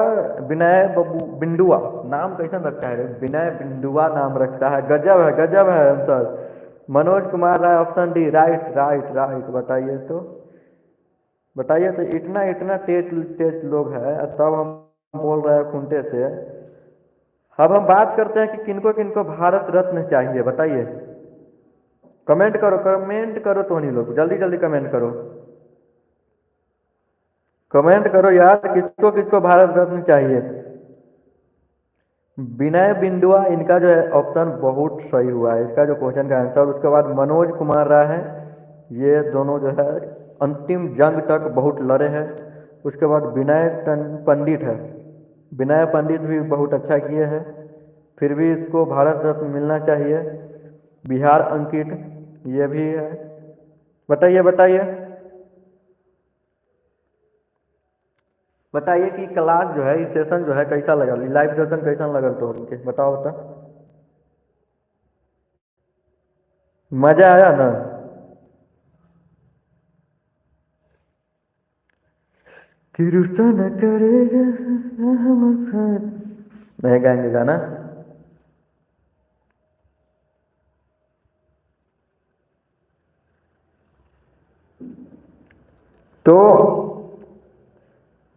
विनय बिंदुआ नाम कैसा रखा है? विनय बिंदुआ नाम रखता है, गजब है, गजब है answer. Manoj Kumar Rai, option D, right right right. बताइए तो, बताइए तो, इतना इतना तेज तेज लोग हैं तब हम बोल रहे हैं खूंटे से। अब हम बात करते हैं कि किनको किनको भारत रत्न चाहिए। बताइए, कमेंट करो, कमेंट करो तो नहीं लोग, जल्दी जल्दी कमेंट करो, कमेंट करो यार, किसको किसको भारत रत्न चाहिए? विनय बिंदुआ, इनका जो है ऑप्शन बहुत सही हुआ है, इसका जो क्वेश्चन का आंसर। उसके बाद मनोज कुमार राय है, ये दोनों जो है अंतिम जंग तक बहुत लड़े हैं। उसके बाद विनय पंडित है, विनय पंडित भी बहुत अच्छा किए हैं, फिर भी इसको भारत रत्न मिलना चाहिए। बिहार अंकित, ये भी है। बताइए बताइए, बताइए कि क्लास जो है, इस सेशन जो है कैसा लगा, लाइव सेशन कैसा लगा? तो बताओ बता, मजा आया ना? किरुसन करे नहीं गाएंगे गाना? तो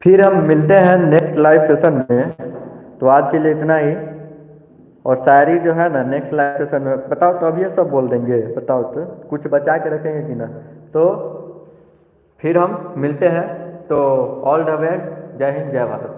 फिर हम मिलते हैं नेक्स्ट लाइव सेशन में। तो आज के लिए इतना ही, और शायरी जो है ना नेक्स्ट लाइव सेशन में बताओ तो, अभी ये सब बोल देंगे? बताओ तो, कुछ बचा के रखेंगे कि ना? तो फिर हम मिलते हैं। तो ऑल द बेस्ट, जय हिंद, जय भारत।